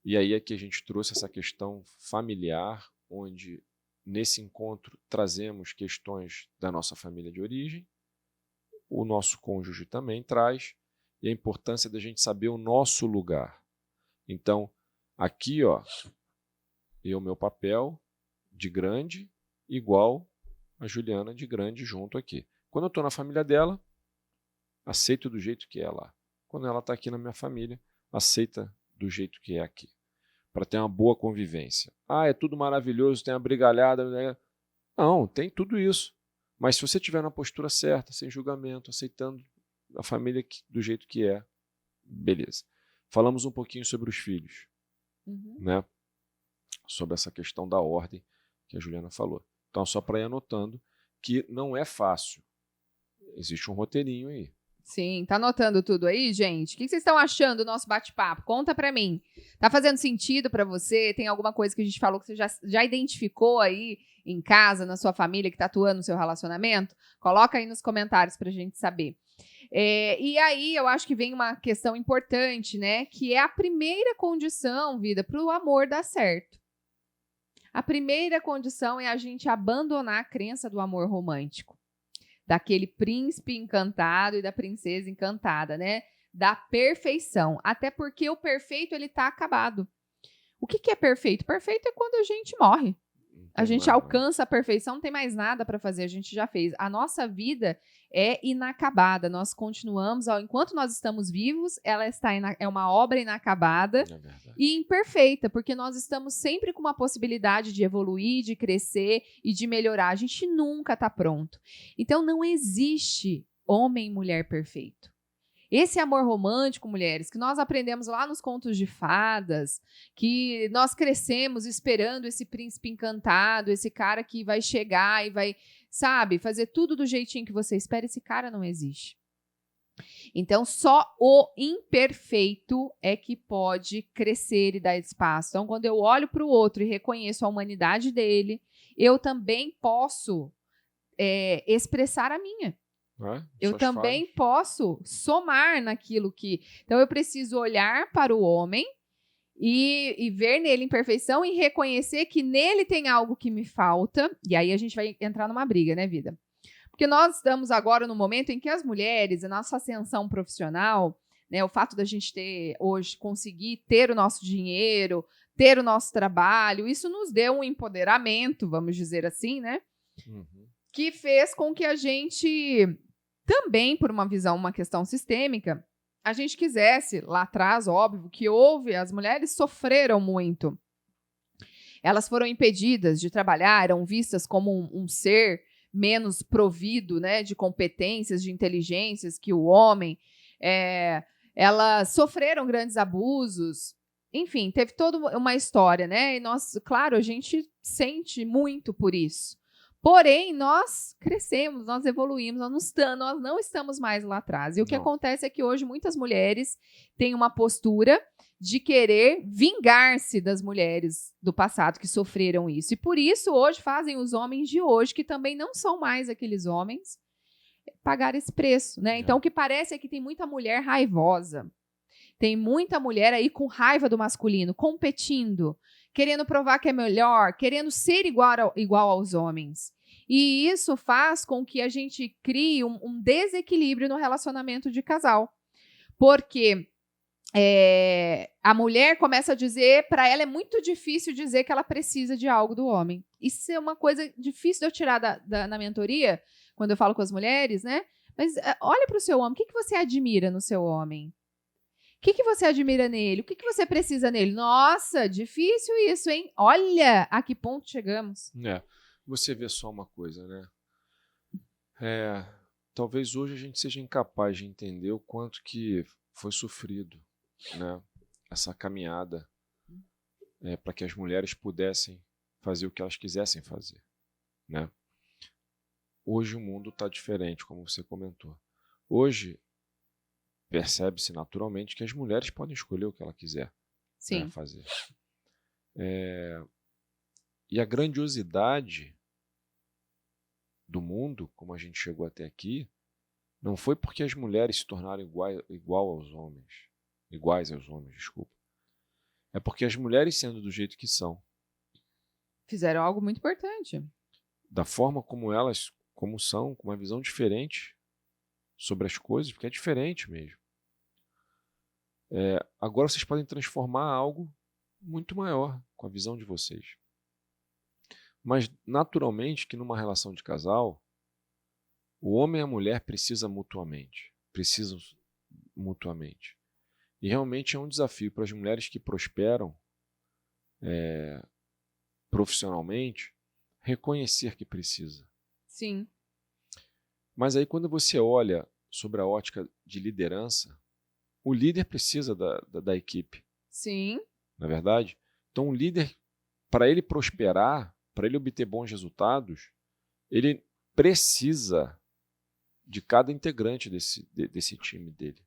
E aí é que a gente trouxe essa questão familiar, onde nesse encontro trazemos questões da nossa família de origem, o nosso cônjuge também traz, e a importância da gente saber o nosso lugar. Então, aqui, ó, meu papel de grande, igual a Juliana de grande junto aqui. Quando eu estou na família dela, aceito do jeito que é lá. Quando ela está aqui na minha família, aceita do jeito que é aqui. Para ter uma boa convivência. Ah, é tudo maravilhoso, tem a brigalhada. Né? Não, tem tudo isso. Mas se você estiver na postura certa, sem julgamento, aceitando a família do jeito que é, beleza. Falamos um pouquinho sobre os filhos, né? Sobre essa questão da ordem que a Juliana falou. Então, só para ir anotando que não é fácil. Existe um roteirinho aí. Sim, tá anotando tudo aí, gente? O que vocês estão achando do nosso bate-papo? Conta pra mim. Tá fazendo sentido pra você? Tem alguma coisa que a gente falou que você já identificou aí em casa, na sua família, que tá atuando no seu relacionamento? Coloca aí nos comentários pra gente saber. E aí, eu acho que vem uma questão importante, né? Que é a primeira condição, vida, pro amor dar certo. A primeira condição é a gente abandonar a crença do amor romântico. Daquele príncipe encantado e da princesa encantada, né? Da perfeição. Até porque o perfeito, ele tá acabado. O que é perfeito? Perfeito é quando a gente morre. A gente alcança a perfeição, não tem mais nada para fazer, a gente já fez. A nossa vida é inacabada, nós continuamos, enquanto nós estamos vivos, ela é uma obra inacabada e imperfeita, porque nós estamos sempre com uma possibilidade de evoluir, de crescer e de melhorar. A gente nunca está pronto. Então, não existe homem e mulher perfeito. Esse amor romântico, mulheres, que nós aprendemos lá nos contos de fadas, que nós crescemos esperando esse príncipe encantado, esse cara que vai chegar e vai, sabe, fazer tudo do jeitinho que você espera, esse cara não existe. Então, só o imperfeito é que pode crescer e dar espaço. Então, quando eu olho para o outro e reconheço a humanidade dele, eu também posso expressar a minha. Eu também posso somar naquilo que... Então, eu preciso olhar para o homem e ver nele imperfeição e reconhecer que nele tem algo que me falta. E aí a gente vai entrar numa briga, né, vida? Porque nós estamos agora no momento em que as mulheres, a nossa ascensão profissional, né, o fato da gente hoje conseguir ter o nosso dinheiro, ter o nosso trabalho, isso nos deu um empoderamento, vamos dizer assim, né? Que fez com que a gente... Também, por uma questão sistêmica, a gente quisesse, lá atrás, óbvio, que as mulheres sofreram muito. Elas foram impedidas de trabalhar, eram vistas como um ser menos provido, né, de competências, de inteligências que o homem. Elas sofreram grandes abusos. Enfim, teve toda uma história, né? E nós, claro, a gente sente muito por isso. Porém, nós crescemos, nós evoluímos, nós não estamos mais lá atrás. E o que acontece é que hoje muitas mulheres têm uma postura de querer vingar-se das mulheres do passado que sofreram isso. E por isso, hoje, fazem os homens de hoje, que também não são mais aqueles homens, pagar esse preço, né? Então, o que parece é que tem muita mulher raivosa. Tem muita mulher aí com raiva do masculino, competindo, querendo provar que é melhor, querendo ser igual aos homens. E isso faz com que a gente crie um desequilíbrio no relacionamento de casal. Porque a mulher começa a dizer, para ela é muito difícil dizer que ela precisa de algo do homem. Isso é uma coisa difícil de eu tirar na mentoria, quando eu falo com as mulheres, né? Mas olha para o seu homem, o que você admira no seu homem? O que você admira nele? O que você precisa nele? Nossa, difícil isso, hein? Olha a que ponto chegamos. Você vê só uma coisa, né? Talvez hoje a gente seja incapaz de entender o quanto que foi sofrido, né? Essa caminhada para que as mulheres pudessem fazer o que elas quisessem fazer, né? Hoje o mundo está diferente, como você comentou. Hoje percebe-se naturalmente que as mulheres podem escolher o que ela quiser, né, fazer. E a grandiosidade do mundo, como a gente chegou até aqui, não foi porque as mulheres se tornaram iguais aos homens, desculpa. É porque as mulheres, sendo do jeito que são, fizeram algo muito importante. Da forma como são, com uma visão diferente sobre as coisas, porque é diferente mesmo. Agora vocês podem transformar algo muito maior com a visão de vocês. Mas, naturalmente, que numa relação de casal, o homem e a mulher precisam mutuamente. E realmente é um desafio para as mulheres que prosperam profissionalmente reconhecer que precisa. Sim. Mas aí quando você olha sobre a ótica de liderança, o líder precisa da equipe. Sim. Não é verdade? Então o líder, para ele prosperar, para ele obter bons resultados, ele precisa de cada integrante desse time dele.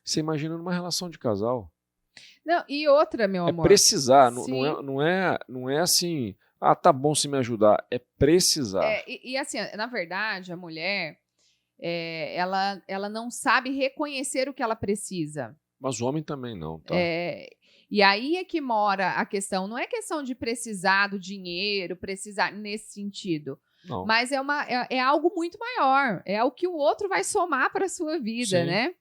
Você imagina numa relação de casal. Não, e outra, meu amor. É precisar, não é assim, tá bom se me ajudar, é precisar. E assim, na verdade, a mulher, ela não sabe reconhecer o que ela precisa. Mas o homem também não, tá? E aí é que mora a questão. Não é questão de precisar do dinheiro, precisar nesse sentido. Não. Mas é algo muito maior. É o que o outro vai somar para a sua vida, sim, né?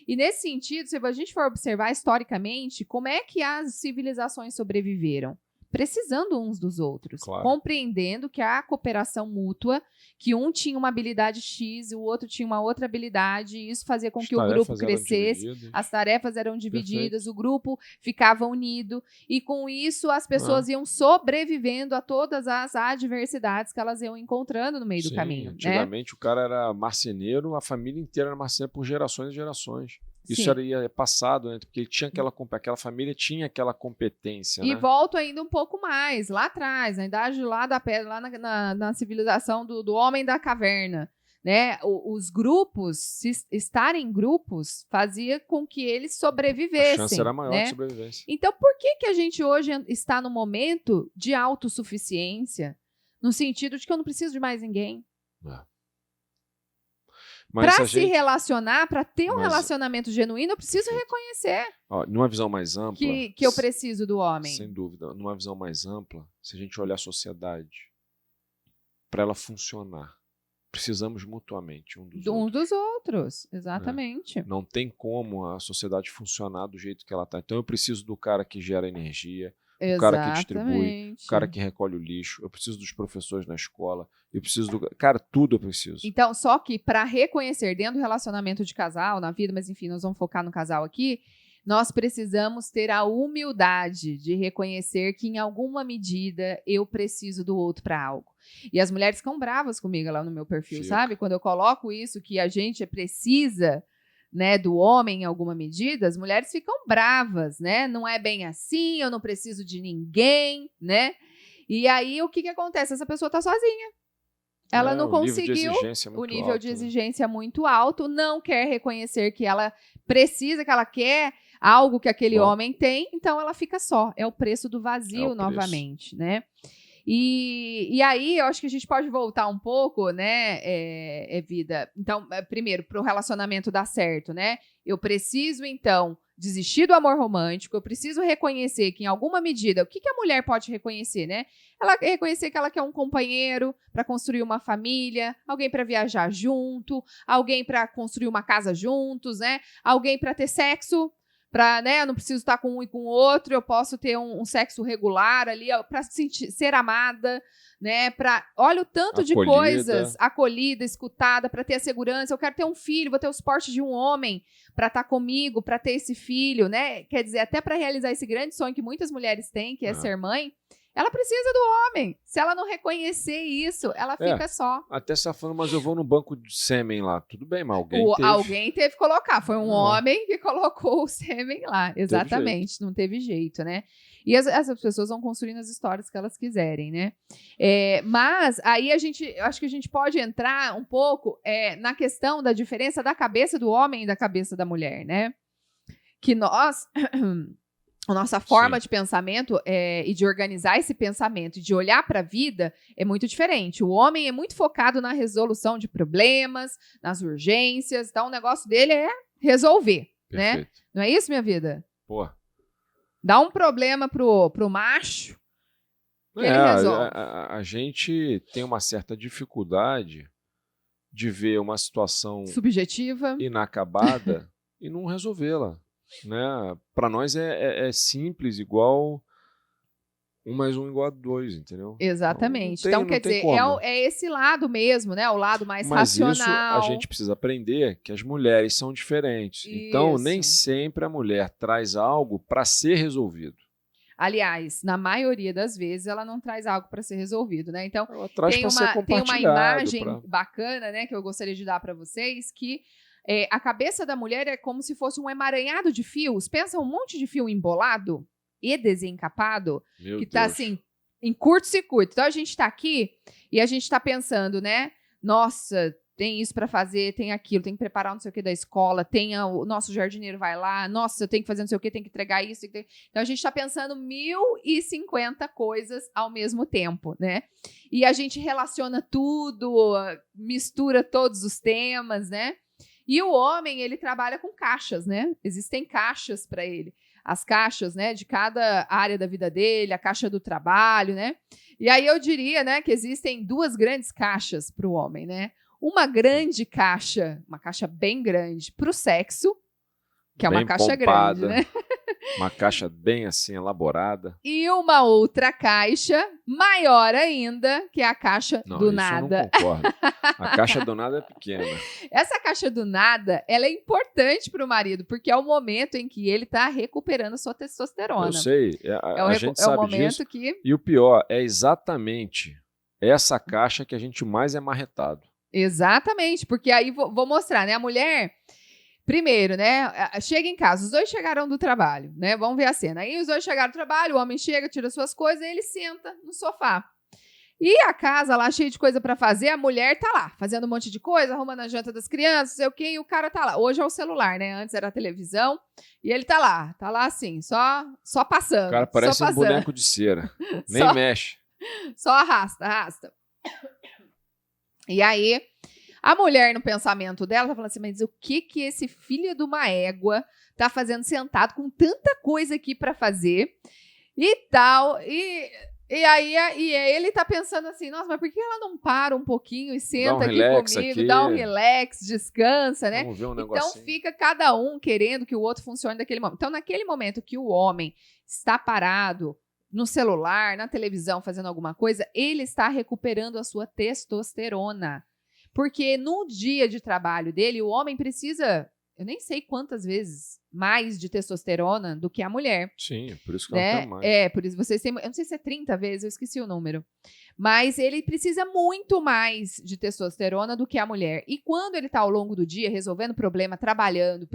E nesse sentido, se a gente for observar historicamente, como é que as civilizações sobreviveram? precisando uns dos outros, Claro. compreendendo que há cooperação mútua, que um tinha uma habilidade X e o outro tinha uma outra habilidade, e isso fazia com As que o grupo tarefas eram crescesse, divididas. as tarefas eram divididas, o grupo ficava unido, e com isso as pessoas iam sobrevivendo a todas as adversidades que elas iam encontrando no meio do caminho. Antigamente o cara era marceneiro, a família inteira era marceneira por gerações e gerações. Isso era passado, né? Porque ele tinha aquela família tinha aquela competência. E né? volto ainda um pouco mais, lá atrás, na idade lá da pedra, lá na civilização do homem da caverna. Né? Os grupos, estarem em grupos, fazia com que eles sobrevivessem. A chance era maior né? de sobrevivência. Então, por que a gente hoje está no momento de autossuficiência, no sentido de que eu não preciso de mais ninguém? Para se relacionar, para ter um relacionamento genuíno, eu preciso reconhecer numa visão mais ampla, que eu preciso do homem. Sem dúvida. Numa visão mais ampla, se a gente olhar a sociedade, para ela funcionar, precisamos mutuamente um dos outros. Exatamente. Não tem como a sociedade funcionar do jeito que ela está. Então eu preciso do cara que gera energia, o cara que distribui, o cara que recolhe o lixo, eu preciso dos professores na escola, eu preciso do... Cara, tudo eu preciso. Então, só que para reconhecer dentro do relacionamento de casal, na vida, mas enfim, nós vamos focar no casal aqui, nós precisamos ter a humildade de reconhecer que em alguma medida eu preciso do outro para algo. E as mulheres ficam bravas comigo lá no meu perfil, sabe? Quando eu coloco isso, que a gente precisa... né, do homem em alguma medida, as mulheres ficam bravas, né? Não é bem assim, eu não preciso de ninguém, né? E aí, o que acontece? Essa pessoa tá sozinha. Ela não conseguiu, o nível de exigência é muito alto, não quer reconhecer que ela precisa, que ela quer algo que aquele homem tem, então ela fica só. É o preço do vazio novamente, né? E aí, eu acho que a gente pode voltar um pouco, né, Vida? Então, primeiro, para o relacionamento dar certo, né? Eu preciso, então, desistir do amor romântico, eu preciso reconhecer que, em alguma medida, o que a mulher pode reconhecer, né? Ela reconhecer que ela quer um companheiro para construir uma família, alguém para viajar junto, alguém para construir uma casa juntos, né? Alguém para ter sexo, para, né, eu não preciso estar com um e com o outro, eu posso ter um sexo regular ali, para ser amada, né, olha o tanto de coisas, acolhida, escutada, para ter a segurança, eu quero ter um filho, vou ter o suporte de um homem para estar comigo, para ter esse filho, né, quer dizer, até para realizar esse grande sonho que muitas mulheres têm, que é ser mãe, ela precisa do homem. Se ela não reconhecer isso, ela fica só. Até você tá falando, mas eu vou no banco de sêmen lá. Tudo bem, mas alguém teve que colocar. Foi um homem que colocou o sêmen lá. Exatamente. Não teve jeito, né? E essas pessoas vão construindo as histórias que elas quiserem, né? Mas aí eu acho que a gente pode entrar um pouco na questão da diferença da cabeça do homem e da cabeça da mulher, né? Que nós... A nossa forma de pensamento e de organizar esse pensamento e de olhar para a vida é muito diferente. O homem é muito focado na resolução de problemas, nas urgências. Então, o negócio dele é resolver, né? Não é isso, minha vida? Pô. Dá um problema pro macho que ele resolve. A gente tem uma certa dificuldade de ver uma situação subjetiva, inacabada e não resolvê-la. Né? Para nós é simples, igual 1 mais 1 igual a 2, entendeu? Exatamente. Então, quer dizer, é esse lado mesmo, né? O lado mais racional. Mas isso a gente precisa aprender que as mulheres são diferentes. Isso. Então, nem sempre a mulher traz algo para ser resolvido. Aliás, na maioria das vezes, ela não traz algo para ser resolvido, né? Então, ela traz para ser compartilhado. Tem uma imagem bacana, né? Que eu gostaria de dar para vocês, que a cabeça da mulher é como se fosse um emaranhado de fios. Pensa um monte de fio embolado e desencapado, que tá assim, em curto-circuito. Então, a gente tá aqui e a gente tá pensando, né? Nossa, tem isso para fazer, tem aquilo, tem que preparar não sei o que da escola, o nosso jardineiro vai lá, nossa, eu tenho que fazer não sei o que, tem que entregar isso. Então, a gente tá pensando 1050 coisas ao mesmo tempo, né? E a gente relaciona tudo, mistura todos os temas, né? E o homem, ele trabalha com caixas, né? Existem caixas para ele. As caixas, né, de cada área da vida dele, a caixa do trabalho, né? E aí eu diria, né, que existem 2 grandes caixas para o homem, né? Uma grande caixa, uma caixa bem grande para o sexo, que é uma bem caixa pompada, grande, né? Uma caixa bem assim, elaborada. E uma outra caixa, maior ainda, que é a caixa Não, do isso nada. eu não concordo. A caixa do nada é pequena. Essa caixa do nada, ela é importante para o marido, porque é o momento em que ele está recuperando sua testosterona. Eu sei, a gente é o sabe momento disso. que... E o pior, é exatamente essa caixa que a gente mais é marretado. Exatamente, porque aí vou mostrar, né? A mulher... Primeiro, né? Chega em casa, os dois chegaram do trabalho, né? Vamos ver a cena. Aí os dois chegaram do trabalho, o homem chega, tira suas coisas, e ele senta no sofá. E a casa lá, cheia de coisa pra fazer, a mulher tá lá, fazendo um monte de coisa, arrumando a janta das crianças, não sei o quê, e o cara tá lá. Hoje é o celular, né? Antes era a televisão, e ele tá lá assim, só passando. O cara parece um boneco de cera, nem mexe. Só arrasta. E aí... A mulher, no pensamento dela, tá falando assim, mas o que esse filho de uma égua tá fazendo sentado com tanta coisa aqui pra fazer e tal, e aí ele tá pensando assim, nossa, mas por que ela não para um pouquinho e senta aqui comigo, dá um relax, descansa, né? Vamos ver um então negocinho. fica cada um querendo que o outro funcione naquele momento. Então, naquele momento que o homem está parado no celular, na televisão, fazendo alguma coisa, ele está recuperando a sua testosterona. Porque no dia de trabalho dele, o homem precisa, eu nem sei quantas vezes, mais de testosterona do que a mulher. Sim, por isso que né? ela tem mais. Por isso vocês têm, eu não sei se é 30 vezes, eu esqueci o número. Mas ele precisa muito mais de testosterona do que a mulher. E quando ele está ao longo do dia resolvendo problema, trabalhando,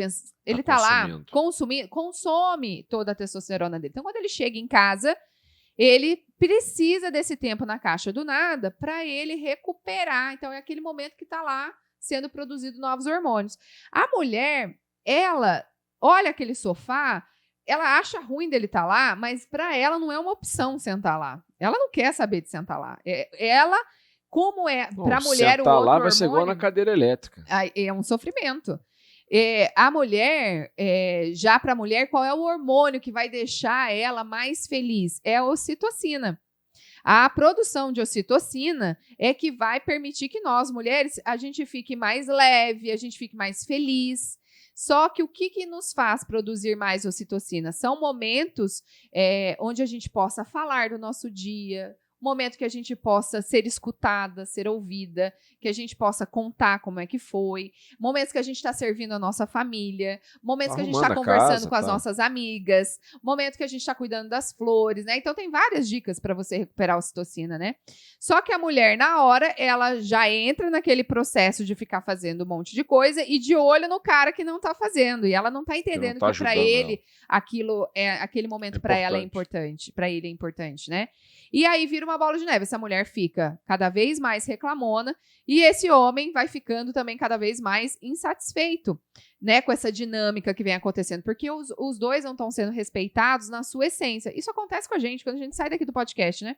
ele está lá consome toda a testosterona dele. Então, quando ele chega em casa, ele precisa desse tempo na caixa do nada para ele recuperar. Então, é aquele momento que está lá sendo produzido novos hormônios. A mulher, ela olha aquele sofá, ela acha ruim dele estar lá, mas para ela não é uma opção sentar lá. Ela não quer saber de sentar lá. Ela, como é para a mulher o outro lá hormônio, vai ser igual na cadeira elétrica. É um sofrimento. A mulher, já para a mulher, qual é o hormônio que vai deixar ela mais feliz? É a ocitocina. A produção de ocitocina é que vai permitir que nós, mulheres, a gente fique mais leve, a gente fique mais feliz. Só que o que nos faz produzir mais ocitocina? São momentos onde a gente possa falar do nosso dia, momento que a gente possa ser escutada, ser ouvida, que a gente possa contar como é que foi, momentos que a gente está servindo a nossa família, momentos que a gente está conversando com as nossas amigas, momento que a gente está cuidando das flores, né? Então tem várias dicas para você recuperar a ocitocina, né? Só que a mulher, na hora, ela já entra naquele processo de ficar fazendo um monte de coisa e de olho no cara que não tá fazendo, e ela não tá entendendo que para ele aquele momento para ela é importante, para ele é importante, né? E aí vira uma bola de neve. Essa mulher fica cada vez mais reclamona e esse homem vai ficando também cada vez mais insatisfeito, né, com essa dinâmica que vem acontecendo, porque os dois não estão sendo respeitados na sua essência. Isso acontece com a gente quando a gente sai daqui do podcast, né?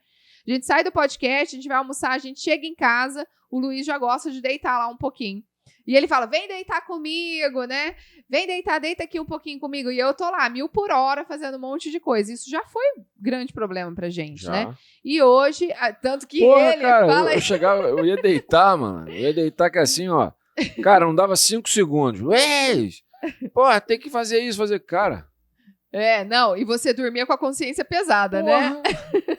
A gente sai do podcast, a gente vai almoçar, a gente chega em casa, o Luiz já gosta de deitar lá um pouquinho. E ele fala, vem deitar comigo, né? Vem deitar, deita aqui um pouquinho comigo. E eu tô lá, 1000 por hora, fazendo um monte de coisa. Isso já foi grande problema pra gente, né? E hoje, tanto que ele cara, fala... eu ia deitar, mano. Eu ia deitar que assim, ó. Cara, não dava 5 segundos. Porra, tem que fazer isso, cara. Não, e você dormia com a consciência pesada, né?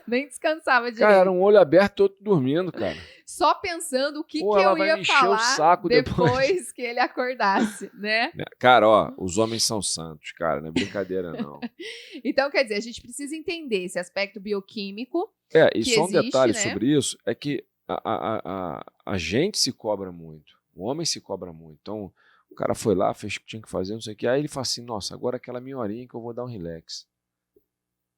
Nem descansava direito. Cara, era um olho aberto, todo dormindo, cara. Só pensando o que eu ia falar depois que ele acordasse, né? Cara, ó, os homens são santos, cara, não é brincadeira, não. Então, quer dizer, a gente precisa entender esse aspecto bioquímico. E só um detalhe sobre isso, é que a gente se cobra muito, o homem se cobra muito. Então, o cara foi lá, fez o que tinha que fazer, não sei o que, aí ele fala assim, nossa, agora aquela meia horinha que eu vou dar um relax.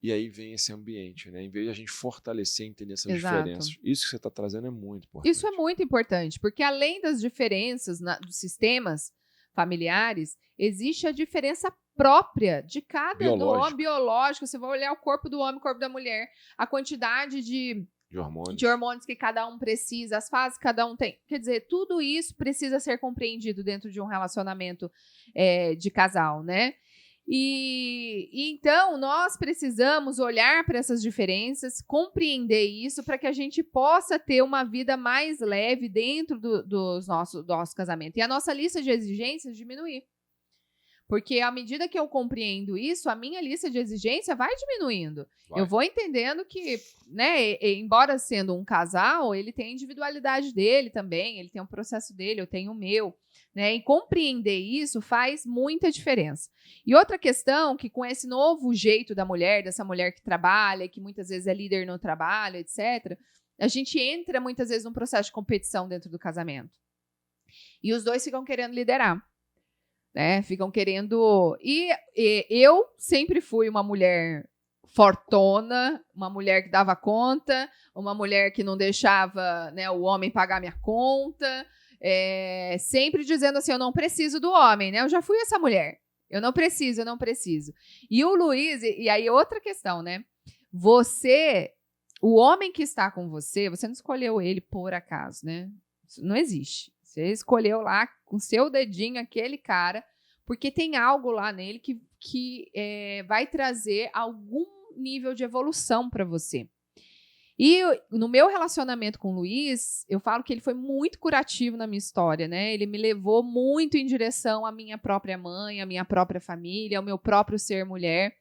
E aí vem esse ambiente, né? Em vez de a gente fortalecer e entender essas diferenças. Isso que você está trazendo é muito importante. Isso é muito importante, porque além das diferenças dos sistemas familiares, existe a diferença própria de cada biológico. Você vai olhar o corpo do homem, o corpo da mulher, a quantidade de hormônios que cada um precisa, as fases que cada um tem. Quer dizer, tudo isso precisa ser compreendido dentro de um relacionamento de casal, né? E então nós precisamos olhar para essas diferenças, compreender isso para que a gente possa ter uma vida mais leve dentro do nosso casamento. E a nossa lista de exigências diminuir. Porque à medida que eu compreendo isso, a minha lista de exigência vai diminuindo. Vai. Eu vou entendendo que, né, embora sendo um casal, ele tem a individualidade dele também, ele tem um processo dele, eu tenho o meu. Né? E compreender isso faz muita diferença. E outra questão, que com esse novo jeito da mulher, dessa mulher que trabalha, que muitas vezes é líder no trabalho, etc., a gente entra muitas vezes num processo de competição dentro do casamento. E os dois ficam querendo liderar. Né? Ficam querendo... E eu sempre fui uma mulher fortona, uma mulher que dava conta, uma mulher que não deixava, né, o homem pagar minha conta... sempre dizendo assim, eu não preciso do homem, né? Eu já fui essa mulher. Eu não preciso. E o Luiz, e aí outra questão, né? O homem que está com você não escolheu ele por acaso, né? Isso não existe. Você escolheu lá com seu dedinho aquele cara, porque tem algo lá nele que vai trazer algum nível de evolução para você. E no meu relacionamento com o Luiz, eu falo que ele foi muito curativo na minha história, né? Ele me levou muito em direção à minha própria mãe, à minha própria família, ao meu próprio ser mulher,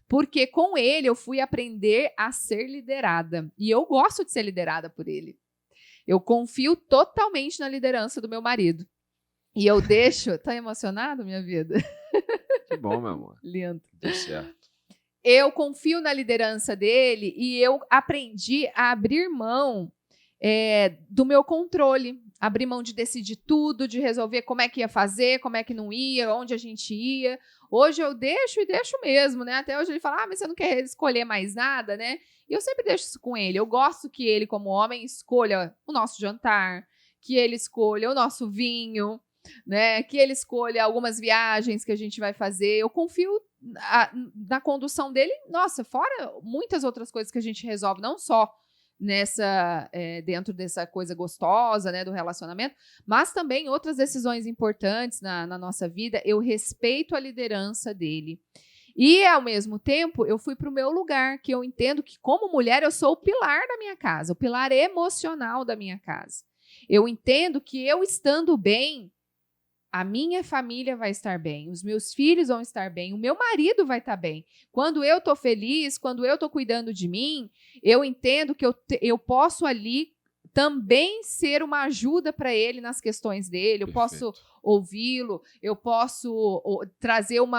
porque com ele eu fui aprender a ser liderada. E eu gosto de ser liderada por ele. Eu confio totalmente na liderança do meu marido. E eu deixo... Tá emocionado, minha vida? Que bom, meu amor. Lindo. Deu certo. Eu confio na liderança dele e eu aprendi a abrir mão do meu controle. Abrir mão de decidir tudo, de resolver como é que ia fazer, como é que não ia, onde a gente ia. Hoje eu deixo e deixo mesmo, né? Até hoje ele fala, mas você não quer escolher mais nada, né? E eu sempre deixo isso com ele. Eu gosto que ele, como homem, escolha o nosso jantar, que ele escolha o nosso vinho, né? Que ele escolha algumas viagens que a gente vai fazer. Eu confio na condução dele, nossa, fora muitas outras coisas que a gente resolve, não só dentro dessa coisa gostosa, né, do relacionamento, mas também outras decisões importantes na nossa vida. Eu respeito a liderança dele. E, ao mesmo tempo, eu fui para o meu lugar, que eu entendo que, como mulher, eu sou o pilar da minha casa, o pilar emocional da minha casa. Eu entendo que eu estando bem, a minha família vai estar bem, os meus filhos vão estar bem, o meu marido vai estar bem. Quando eu estou feliz, quando eu estou cuidando de mim, eu entendo que eu posso ali também ser uma ajuda para ele nas questões dele. Eu posso ouvi-lo, eu posso trazer um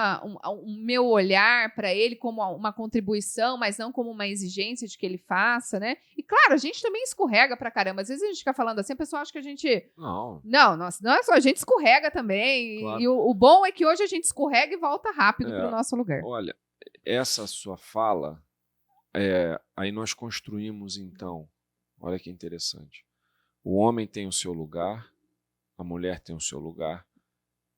meu olhar para ele como uma contribuição, mas não como uma exigência de que ele faça, né? E claro, a gente também escorrega pra caramba. Às vezes a gente fica falando assim, a pessoa acha que a gente... Não, nossa, não é só, a gente escorrega também. Claro. E o bom é que hoje a gente escorrega e volta rápido pro nosso lugar. Olha, essa sua fala, aí nós construímos então, olha que interessante. O homem tem o seu lugar, a mulher tem o seu lugar.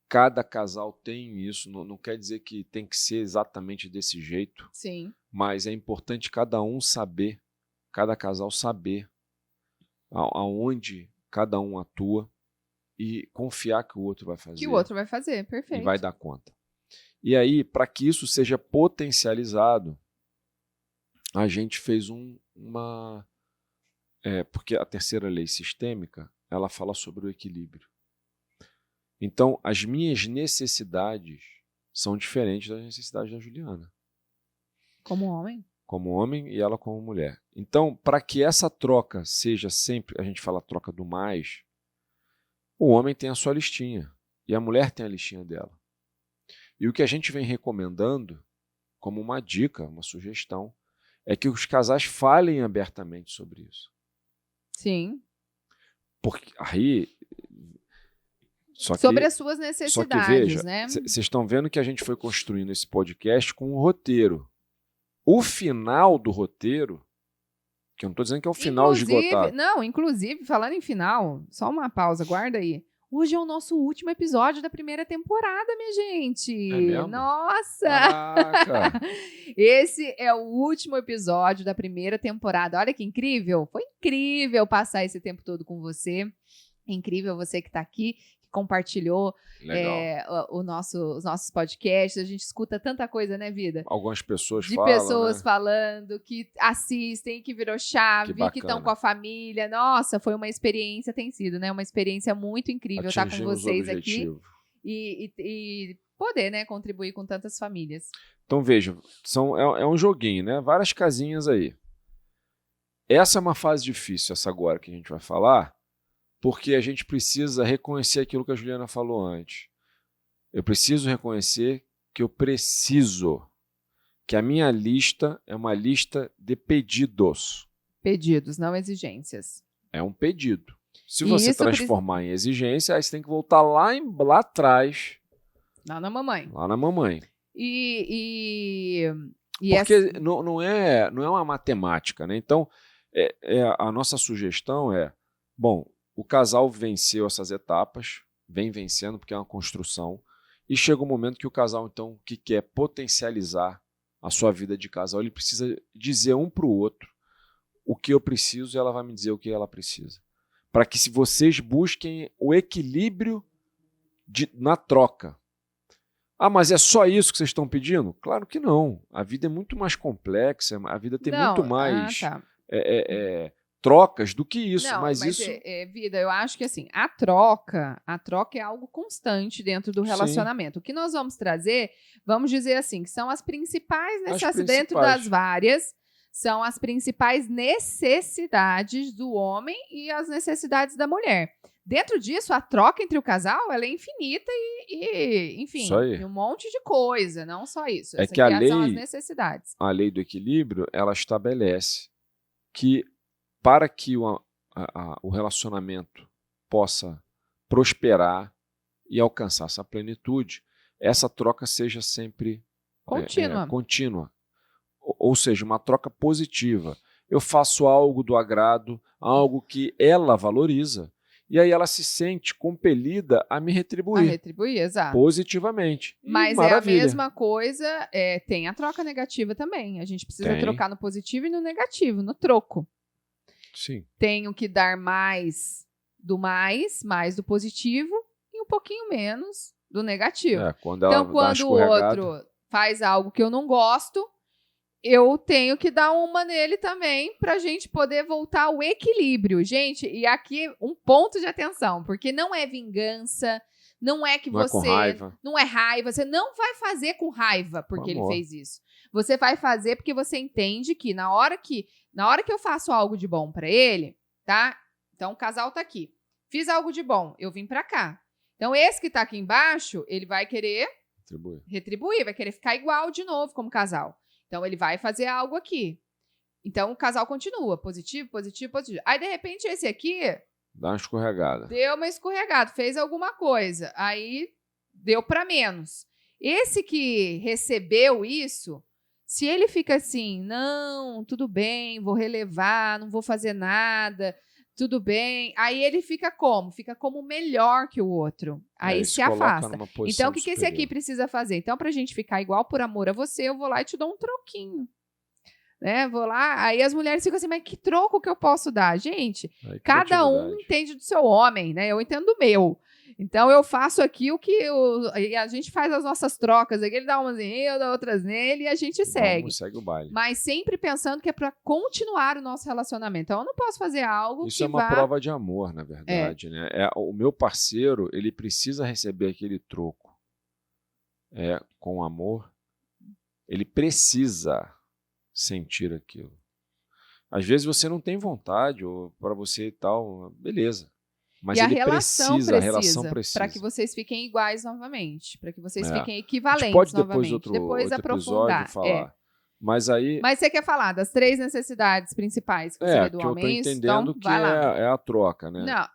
Cada casal tem isso. Não quer dizer que tem que ser exatamente desse jeito. Sim. Mas é importante cada um saber, cada casal saber aonde cada um atua e confiar que o outro vai fazer. Que o outro vai fazer, perfeito. E vai dar conta. E aí, para que isso seja potencializado, a gente fez porque a terceira lei sistêmica, ela fala sobre o equilíbrio. Então, as minhas necessidades são diferentes das necessidades da Juliana. Como homem? Como homem e ela como mulher. Então, para que essa troca seja sempre, a gente fala troca do mais, o homem tem a sua listinha e a mulher tem a listinha dela. E o que a gente vem recomendando, como uma dica, uma sugestão, é que os casais falem abertamente sobre isso. Sim. Porque aí... sobre as suas necessidades, né? Vocês estão vendo que a gente foi construindo esse podcast com um roteiro. O final do roteiro, que eu não estou dizendo que é o final esgotado. Não, inclusive, falando em final, só uma pausa, guarda aí. Hoje é o nosso último episódio da primeira temporada, minha gente. É mesmo? Nossa! Caraca. Esse é o último episódio da primeira temporada. Olha que incrível. Foi incrível passar esse tempo todo com você. Incrível você que está aqui, que compartilhou os nossos podcasts. A gente escuta tanta coisa, né, vida? Algumas pessoas de falam, pessoas falando, que assistem, que virou chave, que estão com a família. Nossa, foi uma experiência, tem sido, né? Uma experiência muito incrível estar com vocês aqui. E poder, né, contribuir com tantas famílias. Então, veja, é um joguinho, né? Várias casinhas aí. Essa é uma fase difícil, essa agora que a gente vai falar, porque a gente precisa reconhecer aquilo que a Juliana falou antes. Eu preciso reconhecer que eu preciso, que a minha lista é uma lista de pedidos. Pedidos, não exigências. É um pedido. Se E você isso transformar em exigência, aí você tem que voltar lá atrás. Lá na mamãe. Lá na mamãe. E porque não é uma matemática, né? Então, a nossa sugestão é, bom, o casal venceu essas etapas, vem vencendo porque é uma construção, e chega um momento que o casal, então, que quer potencializar a sua vida de casal, ele precisa dizer um para o outro o que eu preciso e ela vai me dizer o que ela precisa. Para que se vocês busquem o equilíbrio na troca. Ah, mas é só isso que vocês estão pedindo? Claro que não. A vida é muito mais complexa, a vida tem muito mais trocas do que isso. Não, mas isso... vida, eu acho que assim, a troca é algo constante dentro do relacionamento. Sim. O que nós vamos trazer, vamos dizer assim, que são as principais necessidades, dentro das várias, são as principais necessidades do homem e as necessidades da mulher. Dentro disso, a troca entre o casal ela é infinita e enfim, um monte de coisa, não só isso. É que a lei, são as necessidades. A lei do equilíbrio, ela estabelece que para que o relacionamento possa prosperar e alcançar essa plenitude, essa troca seja sempre contínua. Ou seja, uma troca positiva. Eu faço algo do agrado, algo que ela valoriza, e aí ela se sente compelida a me retribuir. A retribuir, exato. Positivamente. Mas maravilha. É a mesma coisa, tem a troca negativa também. A gente precisa trocar no positivo e no negativo, no troco. Sim. Tenho que dar mais do positivo e um pouquinho menos do negativo. Quando o outro faz algo que eu não gosto, eu tenho que dar uma nele também pra gente poder voltar ao equilíbrio. Gente, e aqui um ponto de atenção, porque não é vingança, não é que você... Não é com raiva. Não é raiva, você não vai fazer com raiva porque ele fez isso. Você vai fazer porque você entende que na hora que eu faço algo de bom pra ele, tá? Então o casal tá aqui. Fiz algo de bom, eu vim pra cá. Então esse que tá aqui embaixo, ele vai querer retribuir, vai querer ficar igual de novo como casal. Então, ele vai fazer algo aqui. Então, o casal continua. Positivo, positivo, positivo. Aí, de repente, esse aqui... Dá uma escorregada. Deu uma escorregada. Fez alguma coisa. Aí, deu para menos. Esse que recebeu isso, se ele fica assim, não, tudo bem, vou relevar, não vou fazer nada, tudo bem. Aí, ele fica como? Fica como melhor que o outro. Aí, se afasta. Então, o que esse aqui precisa fazer? Então, pra gente ficar igual por amor a você, eu vou lá e te dou um troquinho. Né? Vou lá, aí as mulheres ficam assim, mas que troco que eu posso dar? Gente, cada um entende do seu homem, né? Eu entendo do meu. Então, eu faço aqui o que e a gente faz as nossas trocas. Aqui ele dá umas em eu, dá outras nele e a gente segue. Segue o baile. Mas sempre pensando que é para continuar o nosso relacionamento. Então, eu não posso fazer algo Isso é uma prova de amor, na verdade. Né? O meu parceiro, ele precisa receber aquele troco com amor. Ele precisa sentir aquilo. Às vezes você não tem vontade, ou para você e tal, beleza. Mas e ele a relação precisa para que vocês fiquem iguais novamente, para que vocês fiquem equivalentes a gente pode novamente. Depois aprofundar. Falar. Mas você quer falar das 3 necessidades principais que você vê do homem? Que eu tô entendendo que é a troca, né? Não,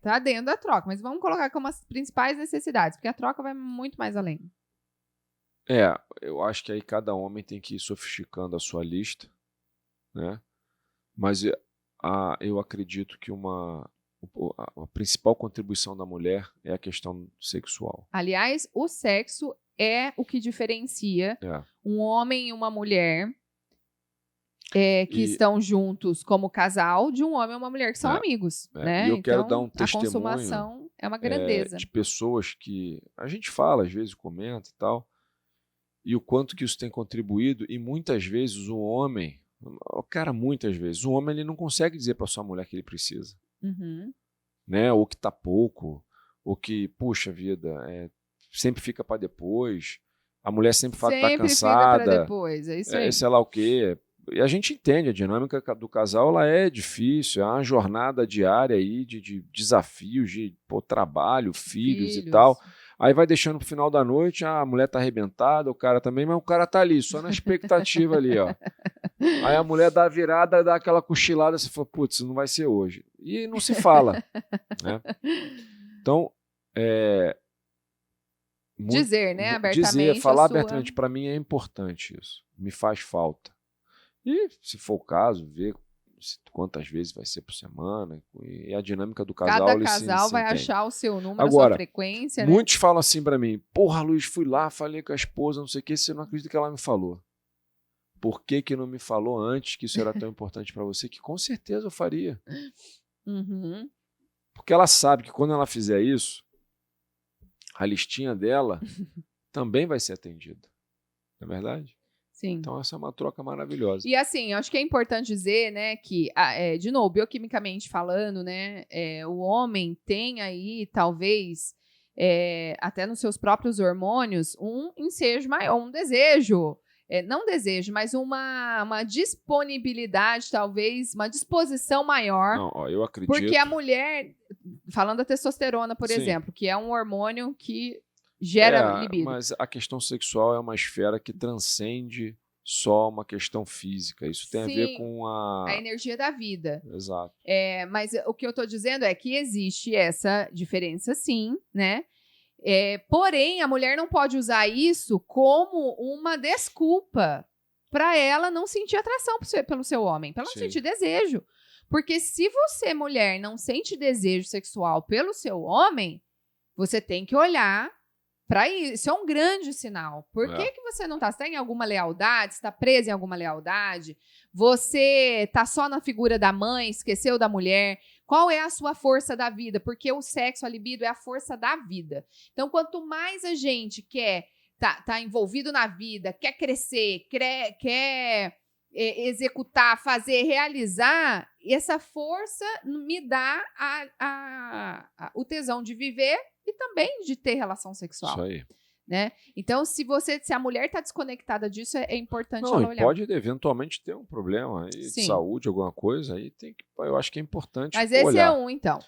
tá dentro da troca, mas vamos colocar como as principais necessidades, porque a troca vai muito mais além. Eu acho que aí cada homem tem que ir sofisticando a sua lista, né? Mas eu acredito que a principal contribuição da mulher é a questão sexual. Aliás, o sexo é o que diferencia um homem e uma mulher que estão juntos como casal de um homem e uma mulher que são amigos. Né? E eu quero dar um testemunho. A consumação é uma grandeza. De pessoas que a gente fala, às vezes comenta e tal, e o quanto que isso tem contribuído, e muitas vezes o homem, muitas vezes, o homem ele não consegue dizer para sua mulher que ele precisa. Uhum. Né? Ou que tá pouco, ou que, puxa vida, sempre fica para depois, a mulher sempre fala que tá Sempre fica cansada, para depois, é isso aí. sei lá o quê. E a gente entende, a dinâmica do casal ela é difícil, é uma jornada diária aí de desafios, de trabalho, filhos e tal. Aí vai deixando pro final da noite, a mulher tá arrebentada, o cara também, mas o cara tá ali, só na expectativa ali, ó. Aí a mulher dá a virada, dá aquela cochilada, você fala, putz, não vai ser hoje. E não se fala, né? Então, dizer, né, abertamente. Falar abertamente, para mim é importante isso. Me faz falta. E, se for o caso, ver quantas vezes vai ser por semana. E a dinâmica do casal. Cada casal vai achar o seu número, agora, a sua frequência. Muitos falam assim para mim: porra, Luiz, fui lá, falei com a esposa, não sei o que, você não acredita que ela me falou. Por que não me falou antes que isso era tão importante para você? Que com certeza eu faria. Uhum. Porque ela sabe que quando ela fizer isso, a listinha dela também vai ser atendida. Não é verdade? Sim. Então essa é uma troca maravilhosa. E assim, acho que é importante dizer, né, que, de novo, bioquimicamente falando, né, o homem tem aí, talvez, até nos seus próprios hormônios, um ensejo maior, um desejo. Não desejo, mas uma disponibilidade, talvez, uma disposição maior. Não, eu acredito. Porque a mulher, falando da testosterona, por exemplo, que é um hormônio que gera libido. Mas a questão sexual é uma esfera que transcende só uma questão física. Isso tem a ver com a energia da vida. Exato. Mas o que eu estou dizendo é que existe essa diferença, sim, né? Porém, a mulher não pode usar isso como uma desculpa para ela não sentir atração pelo seu homem, para ela não sentir desejo. Porque se você, mulher, não sente desejo sexual pelo seu homem, você tem que olhar para isso. Isso é um grande sinal. Por que você não está? Você está em alguma lealdade? Você está presa em alguma lealdade? Você está só na figura da mãe, esqueceu da mulher? Qual é a sua força da vida? Porque o sexo, a libido, é a força da vida. Então, quanto mais a gente quer tá envolvido na vida, quer crescer, quer executar, fazer, realizar, essa força me dá o tesão de viver e também de ter relação sexual. Isso aí. Né? Então, se a mulher está desconectada disso, é importante ela olhar. Pode eventualmente ter um problema aí de saúde, alguma coisa, aí eu acho que é importante Mas olhar. Esse é um, então.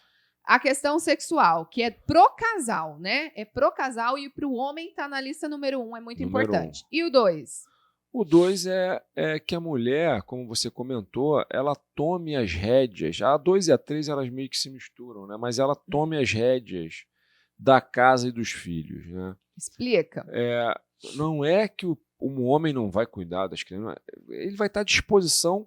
A questão sexual, que é pro casal, né? É pro casal e pro homem tá na lista número 1, é muito importante. E o 2? O 2 é que a mulher, como você comentou, ela tome as rédeas. A 2 e a 3, elas meio que se misturam, né? Mas ela tome as rédeas da casa e dos filhos, né? Explica. Não é que o homem não vai cuidar das crianças, ele vai estar à disposição,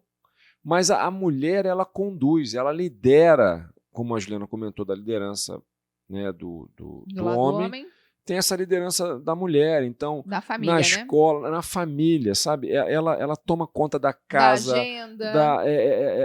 mas a mulher, ela conduz, ela lidera, como a Juliana comentou, da liderança, né, do homem. Tem essa liderança da mulher, então, da família, na escola, na família, sabe? Ela toma conta da casa, da agenda.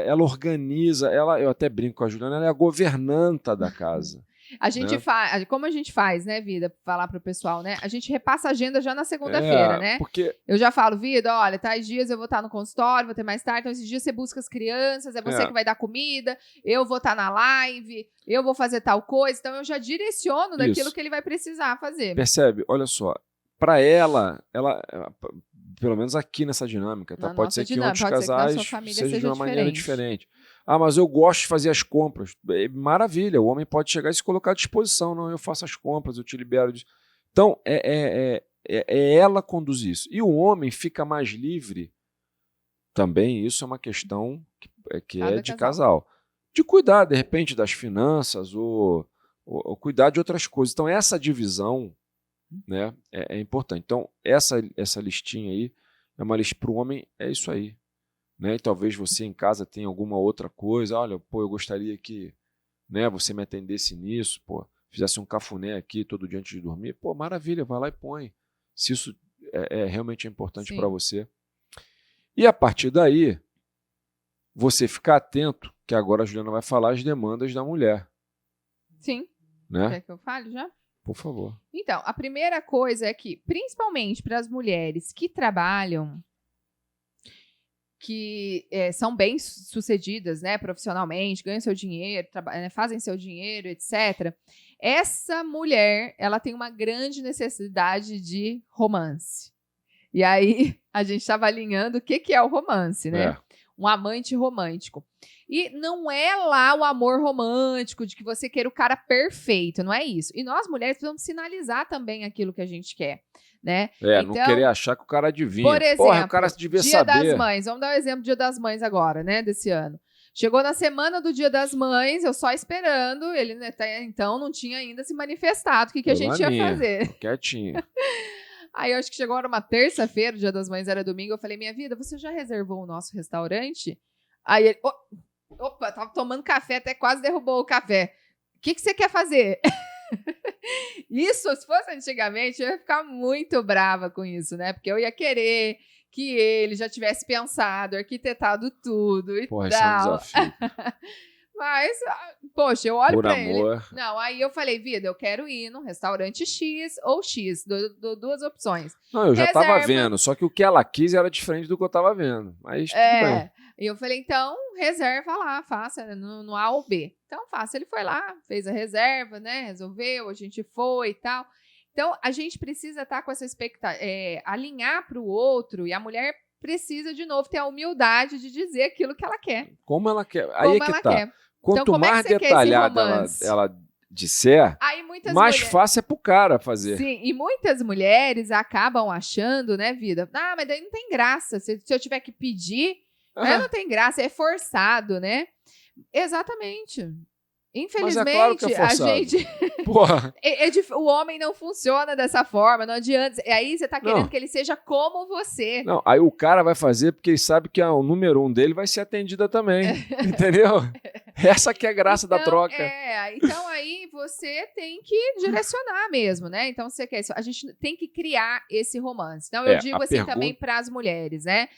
Ela organiza, eu até brinco com a Juliana, ela é a governanta da casa. A gente faz, como a gente faz, né, Vida? Falar pro pessoal, né? A gente repassa a agenda já na segunda-feira, né? Porque eu já falo, Vida, olha, tais dias eu vou estar no consultório, vou ter mais tarde, então esses dias você busca as crianças, é você que vai dar comida, eu vou estar na live, eu vou fazer tal coisa, então eu já direciono daquilo que ele vai precisar fazer. Percebe? Olha só, para ela, pelo menos aqui nessa dinâmica, tá? Pode ser que em outros casais seja de uma maneira diferente. Ah, mas eu gosto de fazer as compras. Maravilha, o homem pode chegar e se colocar à disposição. Não, eu faço as compras, eu te libero disso. Então, é ela conduzir isso. E o homem fica mais livre também, isso é uma questão que é de casal. De cuidar, de repente, das finanças ou cuidar de outras coisas. Então, essa divisão, né, é importante. Então, essa listinha aí é uma lista para o homem, é isso aí. Né? E talvez você em casa tenha alguma outra coisa. Olha, eu gostaria que, né, você me atendesse nisso, fizesse um cafuné aqui todo dia antes de dormir. Maravilha, vai lá e põe. Se isso realmente é importante para você. E a partir daí, você ficar atento, que agora a Juliana vai falar as demandas da mulher. Sim. Né? Quer que eu fale já? Por favor. Então, a primeira coisa é que, principalmente para as mulheres que trabalham, que são bem-sucedidas, né, profissionalmente, ganham seu dinheiro, fazem seu dinheiro, etc. Essa mulher, ela tem uma grande necessidade de romance. E aí, a gente estava alinhando o que é o romance, né? Um amante romântico. E não é lá o amor romântico, de que você quer o cara perfeito, não é isso. E nós, mulheres, precisamos sinalizar também aquilo que a gente quer, né? Então, não querer achar que o cara adivinha. Por exemplo, porra, o cara devia saber. Dia das Mães. Vamos dar um exemplo do Dia das Mães agora, né, desse ano. Chegou na semana do Dia das Mães, eu só esperando, ele até então não tinha ainda se manifestado o que a gente ia fazer. Quietinho. Aí eu acho que chegou uma terça-feira, o Dia das Mães era domingo, eu falei, minha vida, você já reservou o nosso restaurante? Aí ele, opa, tava tomando café, até quase derrubou o café. O que você quer fazer? Isso, se fosse antigamente, eu ia ficar muito brava com isso, né? Porque eu ia querer que ele já tivesse pensado, arquitetado tudo e tal. Isso é um desafio. Mas, poxa, eu olho pra ele. Não, aí eu falei, vida, eu quero ir num restaurante X ou X, duas opções. Não, eu já tava vendo, só que o que ela quis era diferente do que eu tava vendo. Mas tudo bem. E eu falei, então, reserva lá, faça no A ou B. Então, faça. Ele foi lá, fez a reserva, né? Resolveu, a gente foi e tal. Então, a gente precisa estar com essa expectativa, alinhar para o outro, e a mulher precisa, de novo, ter a humildade de dizer aquilo que ela quer. Como ela quer. Aí como é que tá. Quer. Quanto então, mais detalhada ela disser, mais fácil é pro cara fazer. Sim, e muitas mulheres acabam achando, né, vida? Mas daí não tem graça. Se eu tiver que pedir, não tem graça, é forçado, né? Exatamente. Infelizmente, mas é claro que é forçado. A gente. Porra. O homem não funciona dessa forma, não adianta. Aí você tá querendo que ele seja como você. Não, aí o cara vai fazer porque ele sabe que o número 1 dele vai ser atendida também. Entendeu? Essa que é a graça da troca. Então aí você tem que direcionar mesmo, né? Então você quer isso. A gente tem que criar esse romance. Então eu digo assim também para as mulheres, né?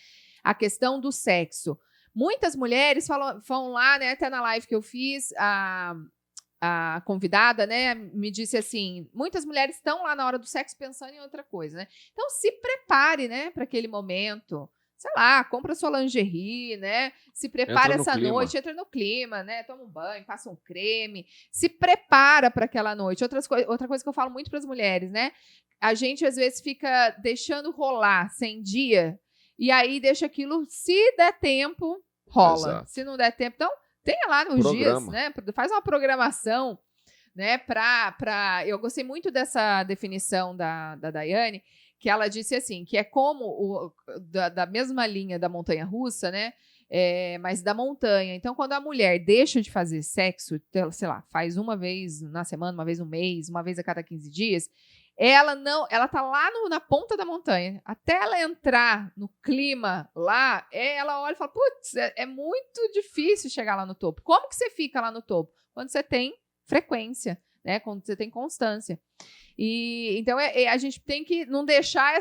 A questão do sexo. Muitas mulheres falam lá, né, até na live que eu fiz, a convidada, né, me disse assim, muitas mulheres estão lá na hora do sexo pensando em outra coisa, né? Então se prepare, né, para aquele momento. Sei lá, compra sua lingerie, né? Se prepara essa noite, entra no clima, né? Toma um banho, passa um creme, se prepara para aquela noite. Outra coisa que eu falo muito para as mulheres, né? A gente às vezes fica deixando rolar sem dia. E aí deixa aquilo, se der tempo, rola. Exato. Se não der tempo, então tenha lá nos dias, né? Faz uma programação, né? Eu gostei muito dessa definição da Daiane, que ela disse assim, que é como da mesma linha da montanha-russa, né? Mas da montanha. Então, quando a mulher deixa de fazer sexo, sei lá, faz uma vez na semana, uma vez no mês, uma vez a cada 15 dias, ela tá lá na ponta da montanha. Até ela entrar no clima lá, ela olha e fala, putz, é muito difícil chegar lá no topo. Como que você fica lá no topo? Quando você tem frequência, né? Quando você tem constância. E então a gente tem que não deixar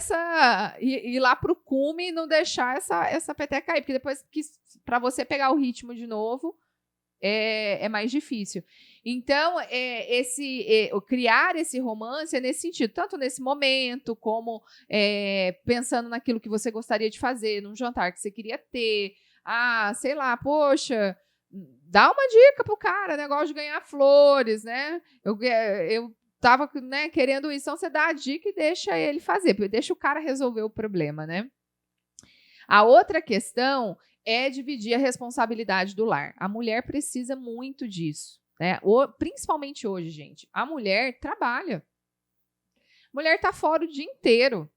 ir lá pro cume e não deixar essa peteca cair, porque depois que para você pegar o ritmo de novo é mais difícil. Então, criar esse romance é nesse sentido, tanto nesse momento, como pensando naquilo que você gostaria de fazer, num jantar que você queria ter. Sei lá, poxa, dá uma dica pro cara, negócio de ganhar flores, né? Eu tava, né, querendo isso, então você dá a dica e deixa ele fazer, deixa o cara resolver o problema, né? A outra questão é dividir a responsabilidade do lar. A mulher precisa muito disso, né? Principalmente hoje, gente. A mulher trabalha. A mulher tá fora o dia inteiro.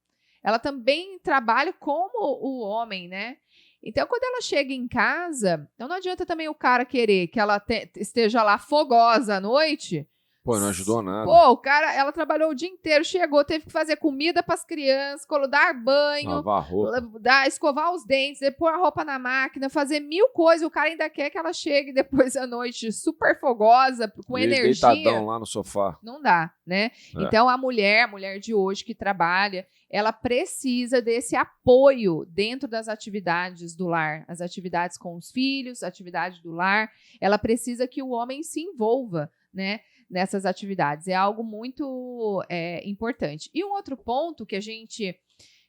Ela também trabalha como o homem, né? Então, quando ela chega em casa, então não adianta também o cara querer que ela esteja lá fogosa à noite. Pô, não ajudou nada. Pô, ela trabalhou o dia inteiro, chegou, teve que fazer comida para as crianças, dar banho, lavar a roupa, escovar os dentes, pôr a roupa na máquina, fazer 1000 coisas. O cara ainda quer que ela chegue depois à noite super fogosa, com energia. Deitadão lá no sofá. Não dá, né? Então, a mulher de hoje que trabalha, ela precisa desse apoio dentro das atividades do lar, as atividades com os filhos, atividade do lar. Ela precisa que o homem se envolva, né, nessas atividades. É algo muito importante. E um outro ponto que a gente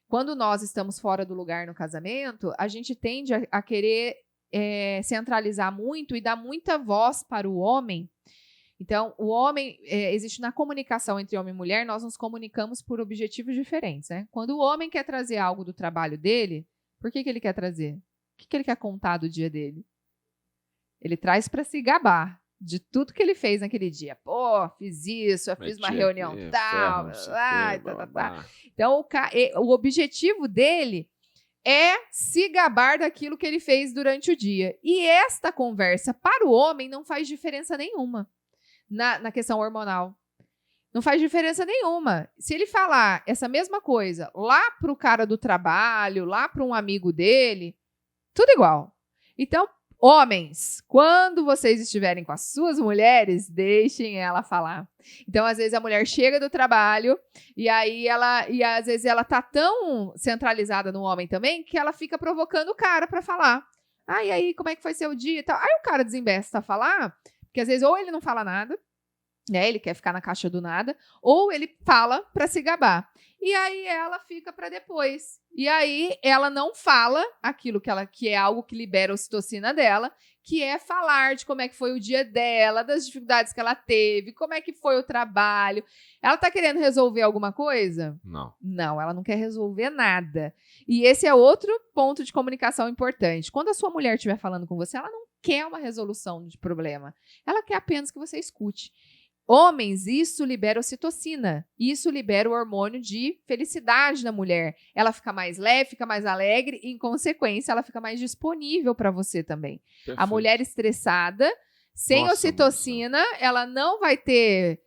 quando nós estamos fora do lugar no casamento, a gente tende a querer centralizar muito e dar muita voz para o homem. Então, o homem, existe na comunicação entre homem e mulher, nós nos comunicamos por objetivos diferentes, né? Quando o homem quer trazer algo do trabalho dele, por que ele quer trazer? O que ele quer contar do dia dele? Ele traz para se gabar de tudo que ele fez naquele dia. Pô, fiz isso, eu fiz uma reunião tal. Então, o objetivo dele é se gabar daquilo que ele fez durante o dia. E esta conversa, para o homem, não faz diferença nenhuma na questão hormonal. Não faz diferença nenhuma. Se ele falar essa mesma coisa lá para o cara do trabalho, lá para um amigo dele, tudo igual. Então, homens, quando vocês estiverem com as suas mulheres, deixem ela falar. Então, às vezes, a mulher chega do trabalho e aí às vezes ela tá tão centralizada no homem também que ela fica provocando o cara para falar. Ah, e aí, como é que foi seu dia e tal? Aí o cara desembesta a falar, porque às vezes ou ele não fala nada, né? Ele quer ficar na caixa do nada, ou ele fala para se gabar. E aí ela fica para depois. E aí ela não fala aquilo que é algo que libera a ocitocina dela, que é falar de como é que foi o dia dela, das dificuldades que ela teve, como é que foi o trabalho. Ela tá querendo resolver alguma coisa? Não. Não, ela não quer resolver nada. E esse é outro ponto de comunicação importante. Quando a sua mulher estiver falando com você, ela não quer uma resolução de problema. Ela quer apenas que você escute. Homens, isso libera ocitocina. Isso libera o hormônio de felicidade na mulher. Ela fica mais leve, fica mais alegre e, em consequência, ela fica mais disponível para você também. Perfeito. A mulher estressada, sem ocitocina, ela não vai ter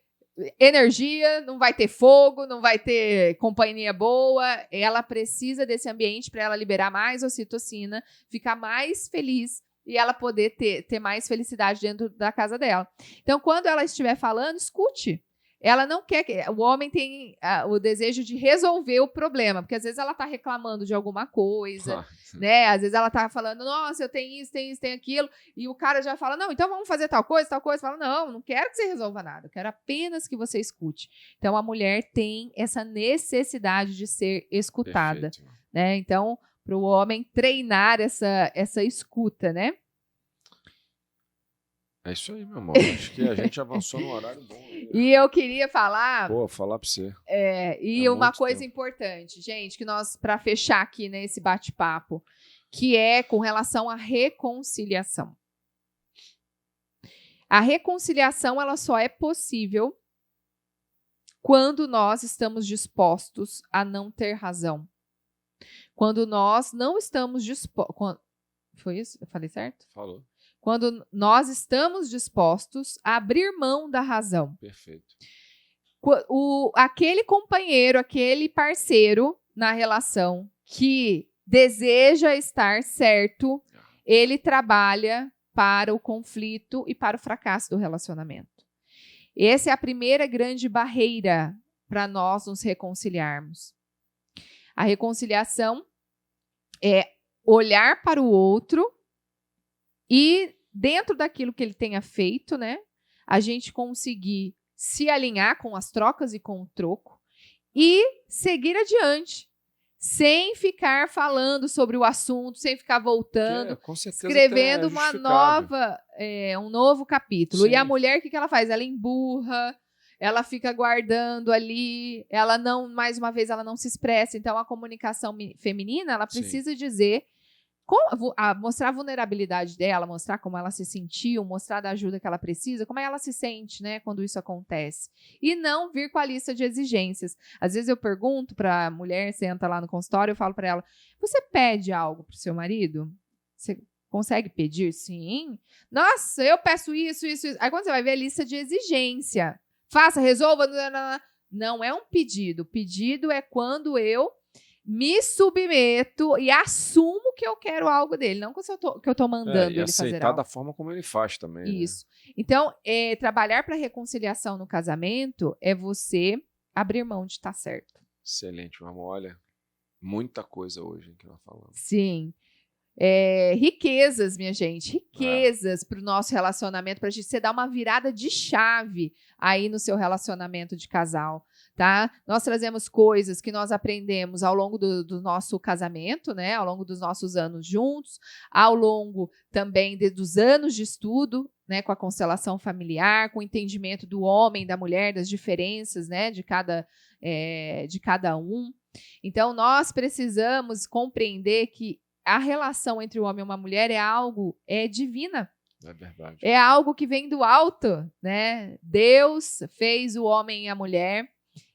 energia, não vai ter fogo, não vai ter companhia boa. Ela precisa desse ambiente para ela liberar mais ocitocina, ficar mais feliz e ela poder ter mais felicidade dentro da casa dela. Então, quando ela estiver falando, escute. Ela não quer que... O homem tem o desejo de resolver o problema, porque às vezes ela está reclamando de alguma coisa, né? Às vezes ela está falando, nossa, eu tenho isso, tenho aquilo, e o cara já fala, não, então vamos fazer tal coisa. Fala, não quero que você resolva nada, eu quero apenas que você escute. Então, a mulher tem essa necessidade de ser escutada, né? Então, para o homem treinar essa escuta, né? É isso aí, meu amor. Acho que a gente avançou no horário bom. E eu queria falar... Pô, falar para você. Uma coisa importante, gente, que nós, para fechar aqui nesse bate-papo, que é com relação à reconciliação. A reconciliação, ela só é possível quando nós estamos dispostos a não ter razão. Quando nós não estamos dispostos... Foi isso? Eu falei certo? Falou. Quando nós estamos dispostos a abrir mão da razão. Perfeito. Aquele companheiro, aquele parceiro na relação que deseja estar certo, ele trabalha para o conflito e para o fracasso do relacionamento. Essa é a primeira grande barreira para nós nos reconciliarmos. A reconciliação é olhar para o outro e, dentro daquilo que ele tenha feito, né, a gente conseguir se alinhar com as trocas e com o troco e seguir adiante, sem ficar falando sobre o assunto, sem ficar voltando, escrevendo um novo capítulo. Sim. E a mulher, o que ela faz? Ela emburra, ela fica guardando ali, ela não, mais uma vez, ela não se expressa. Então, a comunicação feminina, ela precisa dizer, mostrar a vulnerabilidade dela, mostrar como ela se sentiu, mostrar da ajuda que ela precisa, como ela se sente, né, quando isso acontece. E não vir com a lista de exigências. Às vezes eu pergunto para a mulher, senta lá no consultório, eu falo para ela, você pede algo pro seu marido? Você consegue pedir? Sim. Nossa, eu peço isso. Aí quando você vai ver a lista de exigência, faça, resolva. Não é um pedido. Pedido é quando eu me submeto e assumo que eu quero algo dele, não que eu tô mandando ele fazer algo. E aceitar da forma como ele faz também. Isso. Né? Então, trabalhar para reconciliação no casamento é você abrir mão de estar certo. Excelente, meu amor. Olha, muita coisa hoje que nós falamos. Sim. Riquezas, minha gente, riquezas para o nosso relacionamento, para você dar uma virada de chave aí no seu relacionamento de casal. tá? Nós trazemos coisas que nós aprendemos ao longo do nosso casamento, né? Ao longo dos nossos anos juntos, ao longo também dos anos de estudo, né? Com a constelação familiar, com o entendimento do homem, da mulher, das diferenças, né? De cada um. Então, nós precisamos compreender que a relação entre o homem e uma mulher é divina. É verdade. É algo que vem do alto, né? Deus fez o homem e a mulher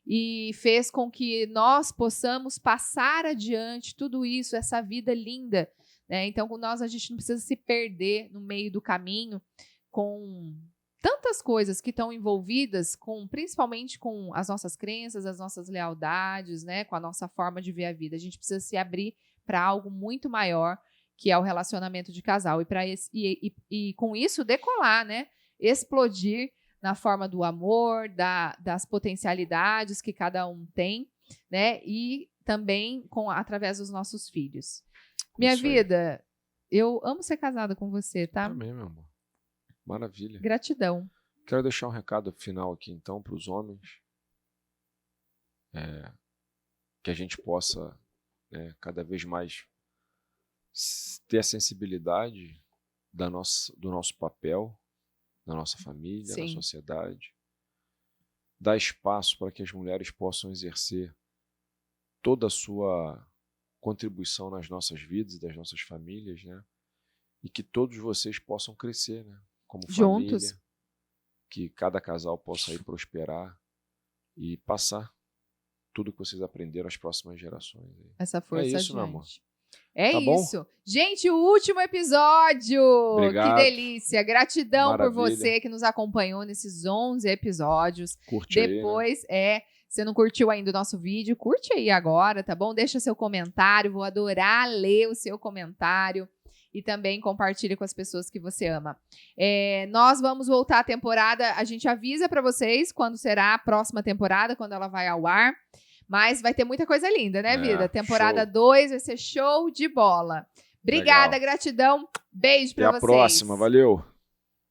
e fez com que nós possamos passar adiante tudo isso, essa vida linda, né? Então, com nós, a gente não precisa se perder no meio do caminho com tantas coisas que estão envolvidas, principalmente com as nossas crenças, as nossas lealdades, né? Com a nossa forma de ver a vida. A gente precisa se abrir para algo muito maior, que é o relacionamento de casal. E com isso, decolar, né? Explodir na forma do amor, das potencialidades que cada um tem, né? E também através dos nossos filhos. Minha vida, eu amo ser casada com você, tá? Também, meu amor. Maravilha. Gratidão. Quero deixar um recado final aqui, então, para os homens. Que a gente possa, cada vez mais ter a sensibilidade do nosso papel, na nossa família, Sim. na sociedade. Dar espaço para que as mulheres possam exercer toda a sua contribuição nas nossas vidas e das nossas famílias, né? E que todos vocês possam crescer, né? Como família. Juntos. Que cada casal possa aí prosperar e passar tudo que vocês aprenderam às próximas gerações. Essa força é isso, adiante. meu amor. É tá isso. Bom? Gente, o último episódio. Obrigado. Que delícia. Gratidão Maravilha. por você que nos acompanhou nesses 11 episódios. Curte Depois, aí, né? Se não curtiu ainda o nosso vídeo, curte aí agora, tá bom? Deixa seu comentário. Vou adorar ler o seu comentário. E também compartilhe com as pessoas que você ama. Nós vamos voltar à temporada. A gente avisa para vocês quando será a próxima temporada, quando ela vai ao ar. Mas vai ter muita coisa linda, né, vida? Temporada 2 vai ser show de bola. Obrigada, Gratidão. Beijo pra vocês. Até a próxima. Valeu.